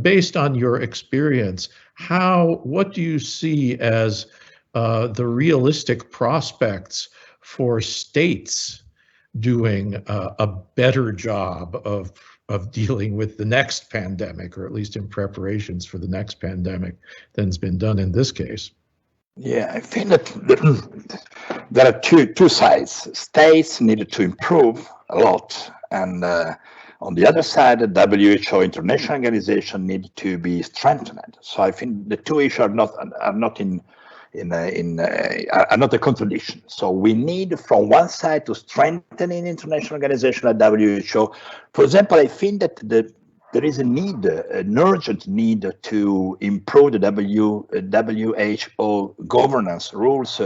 based on your experience, what do you see as the realistic prospects for states doing a better job of dealing with the next pandemic, or at least in preparations for the next pandemic, than's been done in this case? Yeah, I think that there are two sides. States needed to improve a lot, and on the other side, the WHO, international organization, need to be strengthened. So I think the two issues are not a contradiction. So we need, from one side, to strengthen an international organization like WHO. For example, I think that there is an urgent need to improve the WHO governance rules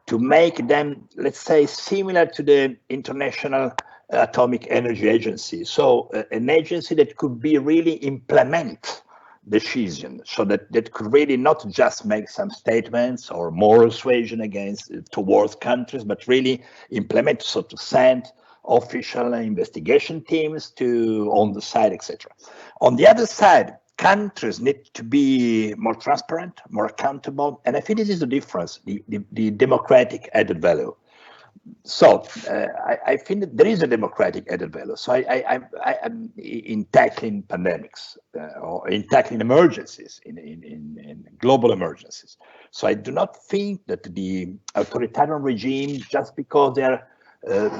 to make them, let's say, similar to the International Atomic Energy Agency. So an agency that could be really implement decision, so that could really not just make some statements or moral suasion towards countries, but really implement, so to send official investigation teams on the side, etc. On the other side, countries need to be more transparent, more accountable, and I think this is the difference, the democratic added value. I think that there is a democratic added value. So I'm in tackling pandemics or in tackling emergencies, in global emergencies. So I do not think that the authoritarian regime, just because they're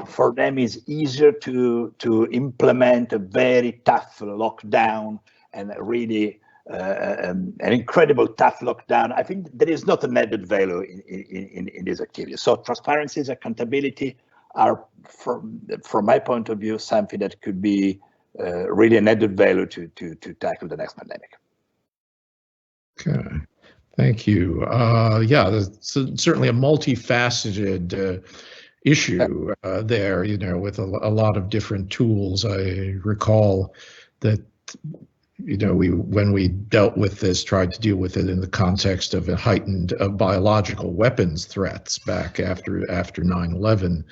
for them is easier to implement a very tough lockdown and really an incredible tough lockdown. I think there is not an added value in this activity. So transparency and accountability are, from my point of view, something that could be really an added value to tackle the next pandemic. Okay, thank you. Yeah, there's certainly a multifaceted issue there, you know, with a lot of different tools. I recall that, you know, when we dealt with this, tried to deal with it in the context of a heightened biological weapons threats back after 9/11.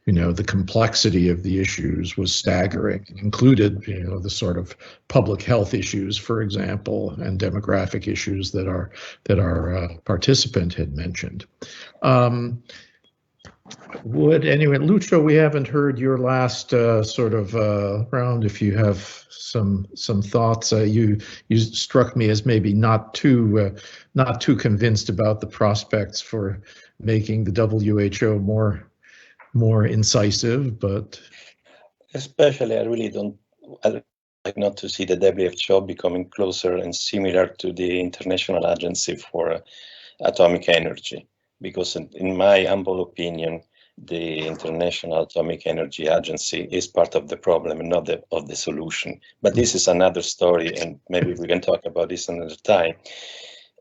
You know, the complexity of the issues was staggering. It included, you know, the sort of public health issues, for example, and demographic issues that our participant had mentioned. Anyway, Lucio, we haven't heard your last sort of round. If you have some thoughts, you struck me as maybe not too convinced about the prospects for making the WHO more incisive, but especially I like not to see the WHO becoming closer and similar to the International Agency for Atomic Energy. Because in my humble opinion, the International Atomic Energy Agency is part of the problem and not of the solution. But this is another story, and maybe we can talk about this another time.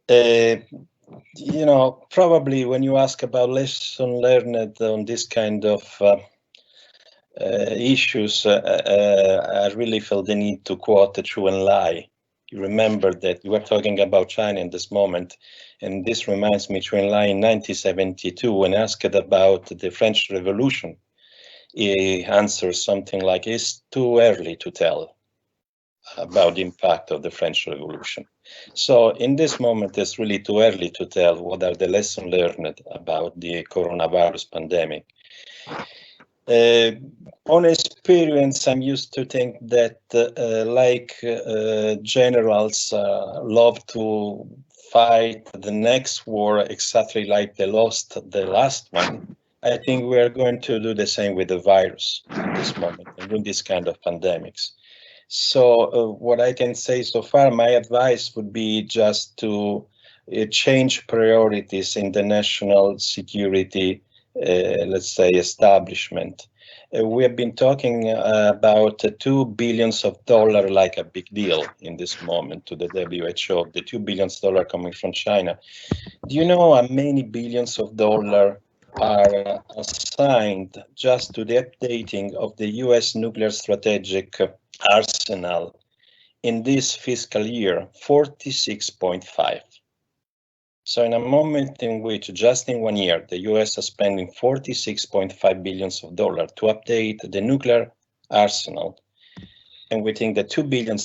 You know, probably when you ask about lesson learned on this kind of issues, I really felt the need to quote the True and Lie. You remember that we were talking about China in this moment, and this reminds me True and Lie in 1972 when asked about the French Revolution. He answers something like, "It's too early to tell about the impact of the French Revolution." So in this moment, it's really too early to tell what are the lessons learned about the coronavirus pandemic. On experience, I'm used to think that generals love to fight the next war exactly like they lost the last one. I think we are going to do the same with the virus at this moment and in this kind of pandemics. So what I can say so far, my advice would be just to change priorities in the national security let's say, establishment. We have been talking about $2 billion like a big deal in this moment to the WHO, the $2 billion coming from China. Do you know how many billions of dollars are assigned just to the updating of the US nuclear strategic arsenal in this fiscal year? 46.5. So in a moment in which just in 1 year, the US is spending $46.5 billion to update the nuclear arsenal, and we think that $2 billion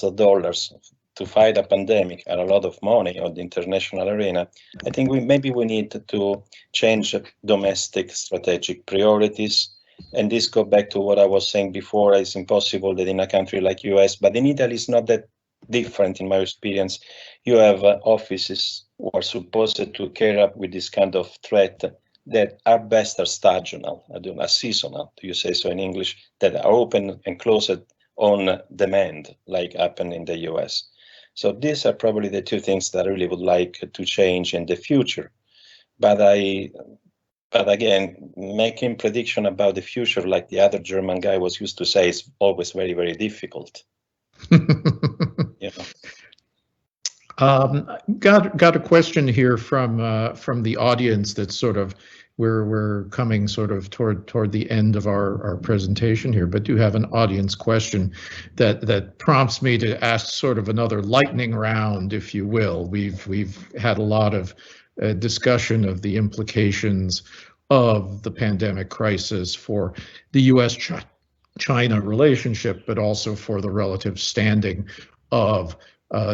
to fight a pandemic are a lot of money on the international arena, I think maybe we need to change domestic strategic priorities. And this goes back to what I was saying before. It's impossible that in a country like US, but in Italy it's not that different in my experience. You have offices who are supposed to carry up with this kind of threat that are best are stagional, seasonal, do you say so in English, that are open and closed on demand, like happened in the US. So these are probably the two things that I really would like to change in the future. But again, making prediction about the future, like the other German guy was used to say, is always very, very difficult. Yeah. Got a question here from the audience that's sort of we're coming sort of toward the end of our presentation here, but do have an audience question that prompts me to ask sort of another lightning round, if you will. We've had a lot of discussion of the implications of the pandemic crisis for the US-China relationship, but also for the relative standing of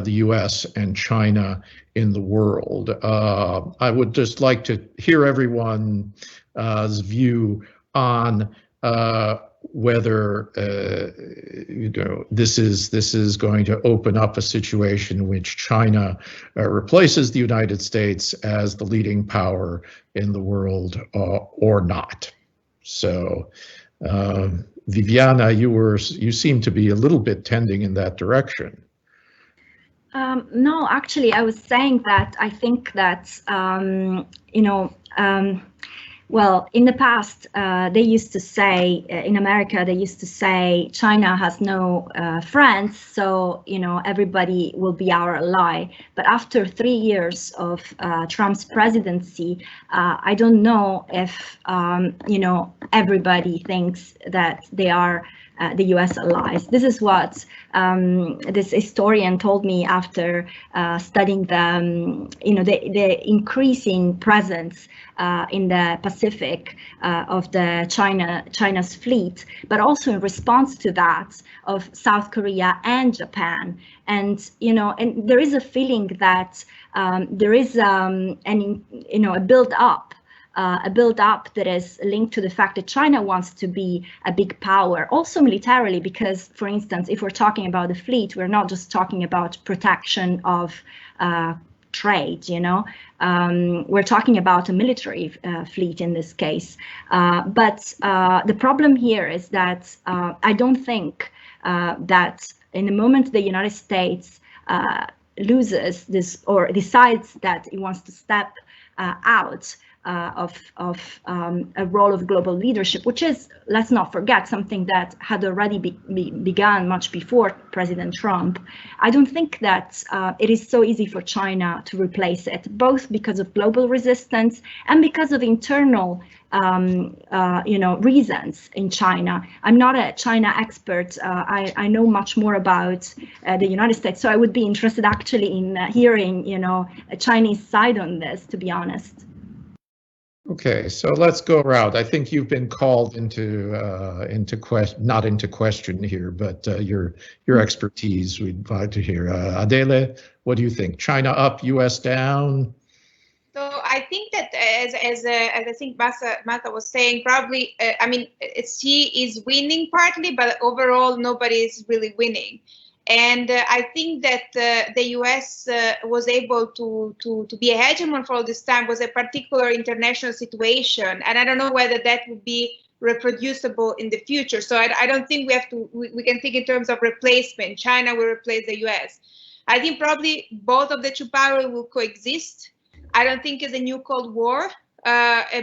the US and China in the world. I would just like to hear everyone's view on whether this is going to open up a situation in which China replaces the United States as the leading power in the world or not. So, Viviana, you seem to be a little bit tending in that direction. No, actually, I was saying that I think that well, in the past, they used to say, in America, they used to say China has no friends, so, everybody will be our ally. But after 3 years of Trump's presidency, I don't know if, everybody thinks that they are the US allies. This is what this historian told me after studying the increasing presence in the Pacific of the China's fleet, but also in response to that of South Korea and Japan. And and there is a feeling that there is a build-up that is linked to the fact that China wants to be a big power, also militarily, because, for instance, if we're talking about the fleet, we're not just talking about protection of trade, we're talking about a military fleet in this case. But the problem here is that I don't think that in the moment the United States loses this or decides that it wants to step out of a role of global leadership, which is, let's not forget, something that had already begun much before President Trump. I don't think that it is so easy for China to replace it, both because of global resistance and because of internal reasons in China. I'm not a China expert. I know much more about the United States, so I would be interested actually in hearing, a Chinese side on this, to be honest. Okay, so let's go around. I think you've been called not into question here, but your expertise we'd like to hear. Adele, what do you think? China up, US down? So I think that as I think Mazza was saying, probably, she is winning partly, but overall nobody is really winning. And I think that the US was able to be a hegemon for all this time was a particular international situation. And I don't know whether that would be reproducible in the future. So I don't think we can think in terms of replacement. China will replace the US. I think probably both of the two powers will coexist. I don't think it's a new Cold War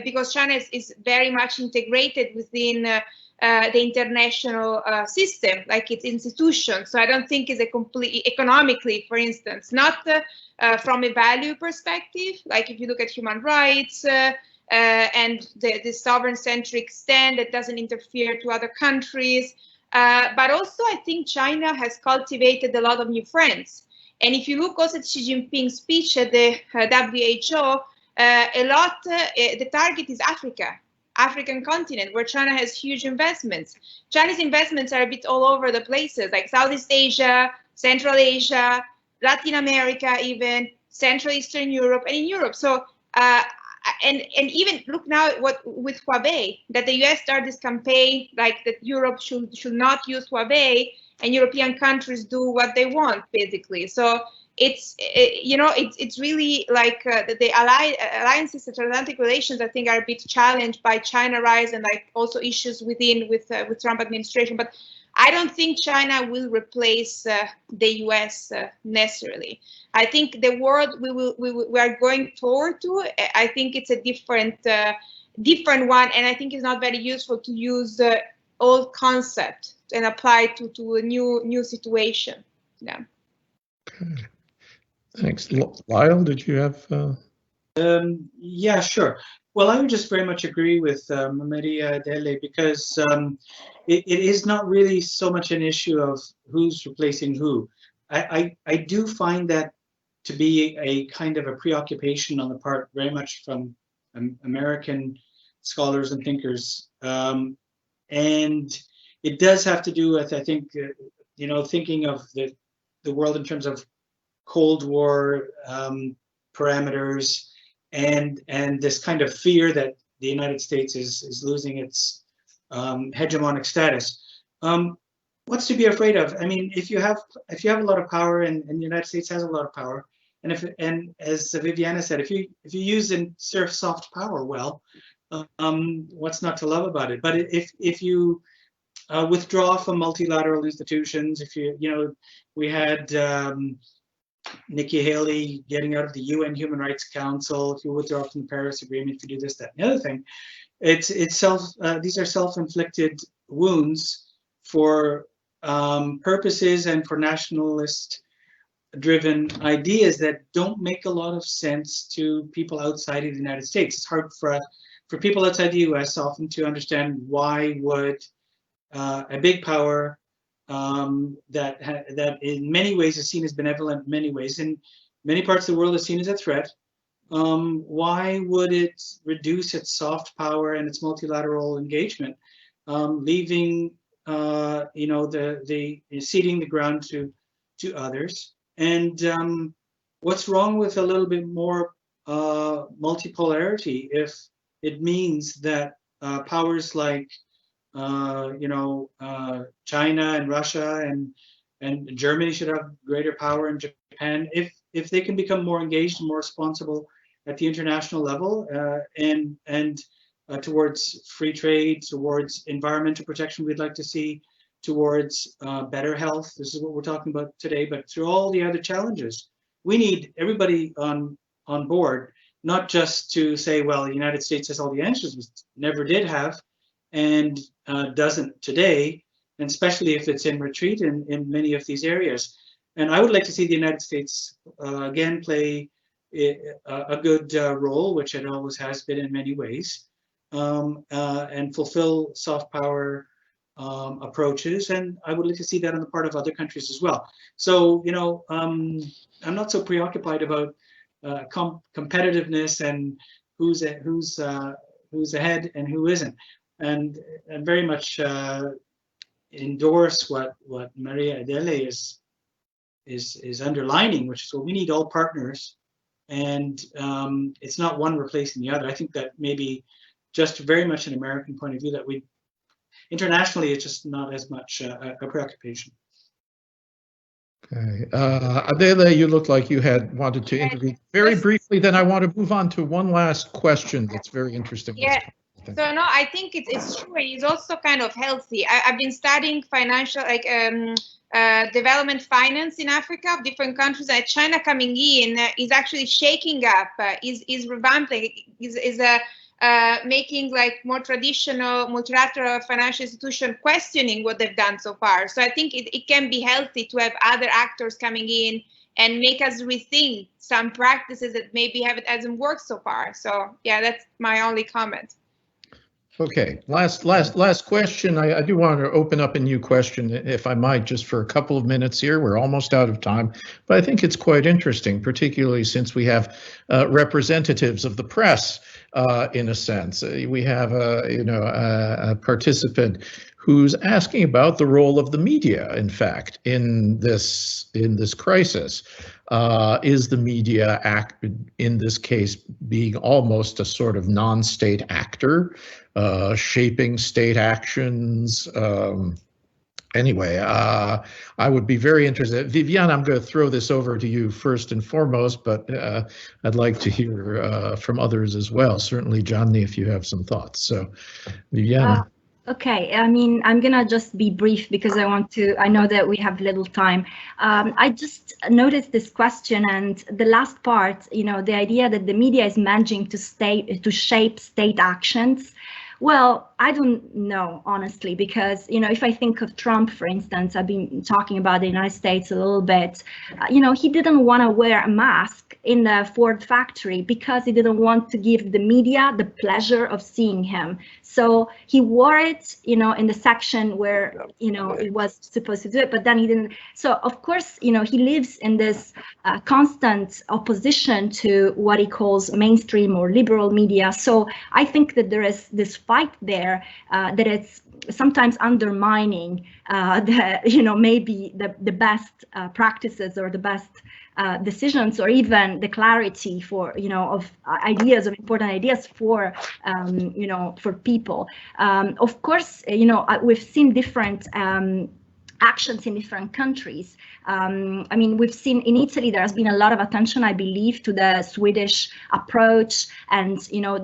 because China is very much integrated within the international system, like its institutions. So I don't think it's a complete economically, for instance, not from a value perspective, like if you look at human rights and the sovereign-centric stand that doesn't interfere to other countries. But also I think China has cultivated a lot of new friends. And if you look also at Xi Jinping's speech at the WHO, the target is African continent, where China has huge investments. Chinese investments are a bit all over the places, like Southeast Asia, Central Asia, Latin America, even Central Eastern Europe, and in Europe. So, and even look now with Huawei, that the US started this campaign like that Europe should not use Huawei, and European countries do what they want, basically. So it's really like the alliances, the transatlantic relations, I think, are a bit challenged by China rise and like also issues with Trump administration. But I don't think China will replace the US necessarily. I think the world we are going toward to, I think it's a different one, and I think it's not very useful to use the old concept and apply to a new situation. Yeah. Okay. Thanks. Lyal, did you have? Yeah, sure. Well, I would just very much agree with Maria Adele, because it is not really so much an issue of who's replacing who. I do find that to be a kind of a preoccupation on the part very much from American scholars and thinkers. And it does have to do with, I think, thinking of the world in terms of Cold War parameters and this kind of fear that the United States is losing its hegemonic status. What's to be afraid of? I mean, if you have a lot of power, and the United States has a lot of power, and as Viviana said, if you use and serve soft power well, what's not to love about it? But if you withdraw from multilateral institutions, we had Nikki Haley getting out of the UN Human Rights Council. If you withdraw from the Paris Agreement, if you do this, that, and the other thing, these are self-inflicted wounds for purposes and for nationalist-driven ideas that don't make a lot of sense to people outside of the United States. It's hard for people outside the US often to understand why would a big power that in many ways is seen as benevolent, in many ways, in many parts of the world is seen as a threat. Why would it reduce its soft power and its multilateral engagement, leaving ceding the ground to others? And what's wrong with a little bit more multipolarity if it means that powers like China and Russia and Germany should have greater power, in Japan, if they can become more engaged and more responsible at the international level, and towards free trade, towards environmental protection we'd like to see, towards better health. This is what we're talking about today, but through all the other challenges, we need everybody on board, not just to say, well, the United States has all the answers, which never did have, and doesn't today, and especially if it's in retreat in many of these areas. And I would like to see the United States again play a good role, which it always has been in many ways, and fulfill soft power approaches. And I would like to see that on the part of other countries as well. So, I'm not so preoccupied about competitiveness and who's ahead and who isn't. And very much endorse what Maria Adele is underlining, which is, well, we need all partners, and it's not one replacing the other. I think that maybe just very much an American point of view, that we internationally it's just not as much a preoccupation. Okay, Adele, you look like you had wanted to intervene very briefly. Then I want to move on to one last question that's very interesting. Yeah. So no, I think it's true, and it's also kind of healthy. I've been studying financial, development finance in Africa of different countries. China coming in is actually shaking up, is revamping, is making more traditional multilateral financial institution questioning what they've done so far. So I think it can be healthy to have other actors coming in and make us rethink some practices that maybe hasn't worked so far. So yeah, that's my only comment. Okay, last question. I do want to open up a new question, if I might, just for a couple of minutes here. We're almost out of time, but I think it's quite interesting, particularly since we have representatives of the press, in a sense. We have a participant who's asking about the role of the media, in fact, in this crisis. Is the media in this case being almost a sort of non-state actor, shaping state actions? Anyway, I would be very interested. Viviana, I'm going to throw this over to you first and foremost, but I'd like to hear from others as well. Certainly, Gianni, if you have some thoughts. So, Viviana. Okay, I mean, I'm gonna just be brief because I know that we have little time. I just noticed this question and the last part, the idea that the media is managing to shape state actions. Well, I don't know, honestly, because, if I think of Trump, for instance, I've been talking about the United States a little bit, he didn't want to wear a mask in the Ford factory because he didn't want to give the media the pleasure of seeing him. So he wore it, in the section where, it was supposed to do it, but then he didn't. So, of course, he lives in this constant opposition to what he calls mainstream or liberal media. So I think that there is this fight there that it's sometimes undermining maybe the best practices or the best decisions, or even the clarity for, of ideas, of important ideas for, for people. Of course, we've seen different actions in different countries. I mean, we've seen in Italy, there has been a lot of attention, I believe, to the Swedish approach. And,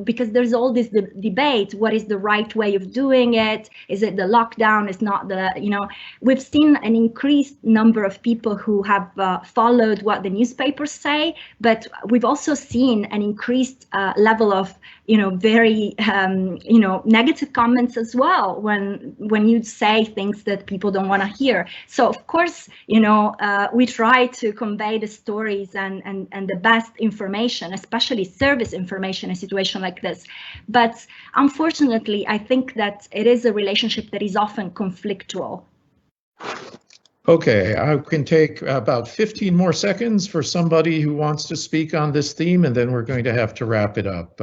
because there's all this debate, what is the right way of doing it? Is it the lockdown? Is not the, we've seen an increased number of people who have followed what the newspapers say, but we've also seen an increased level of, very, negative comments as well when you say things that people don't want to hear. So of course, we try to convey the stories and the best information, especially service information in a situation like this. But unfortunately, I think that it is a relationship that is often conflictual. Okay, I can take about 15 more seconds for somebody who wants to speak on this theme, and then we're going to have to wrap it up.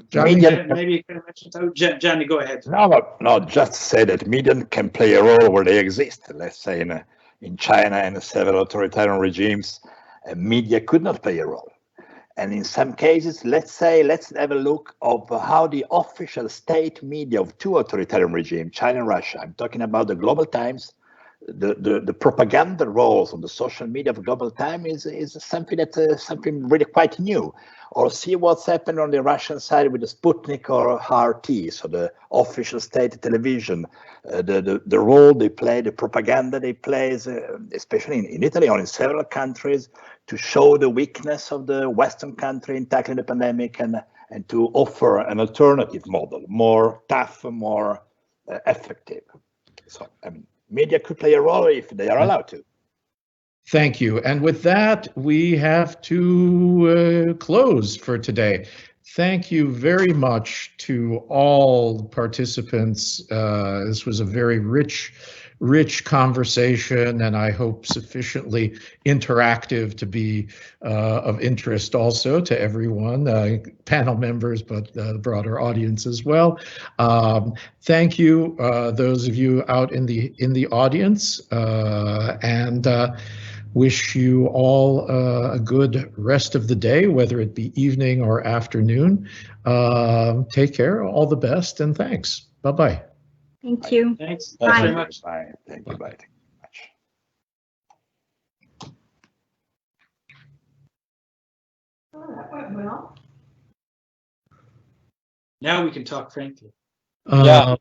Gianni? Maybe you can mention. Oh, Gianni, go ahead. No, just say that media can play a role where they exist. Let's say in China and several authoritarian regimes, media could not play a role. And in some cases, let's have a look of how the official state media of two authoritarian regimes, China and Russia, I'm talking about the Global Times, the propaganda roles on the social media of Global Times is something something really quite new. Or see what's happened on the Russian side with the Sputnik or RT, so the official state television, the role they play, the propaganda they play, especially in Italy or in several countries, to show the weakness of the Western country in tackling the pandemic and to offer an alternative model, more tough, more effective. So, I mean, media could play a role if they are allowed to. Thank you. And with that, we have to close for today. Thank you very much to all participants. This was a very rich conversation, and I hope sufficiently interactive to be of interest also to everyone, panel members, but the broader audience as well. Thank you, those of you out in the audience, and wish you all a good rest of the day, whether it be evening or afternoon. Take care, all the best, and thanks. Bye-bye. Thank you. Thanks. Bye. Thanks very much. Bye. Thank you. Bye. Oh, that went well. Now we can talk frankly. Yeah.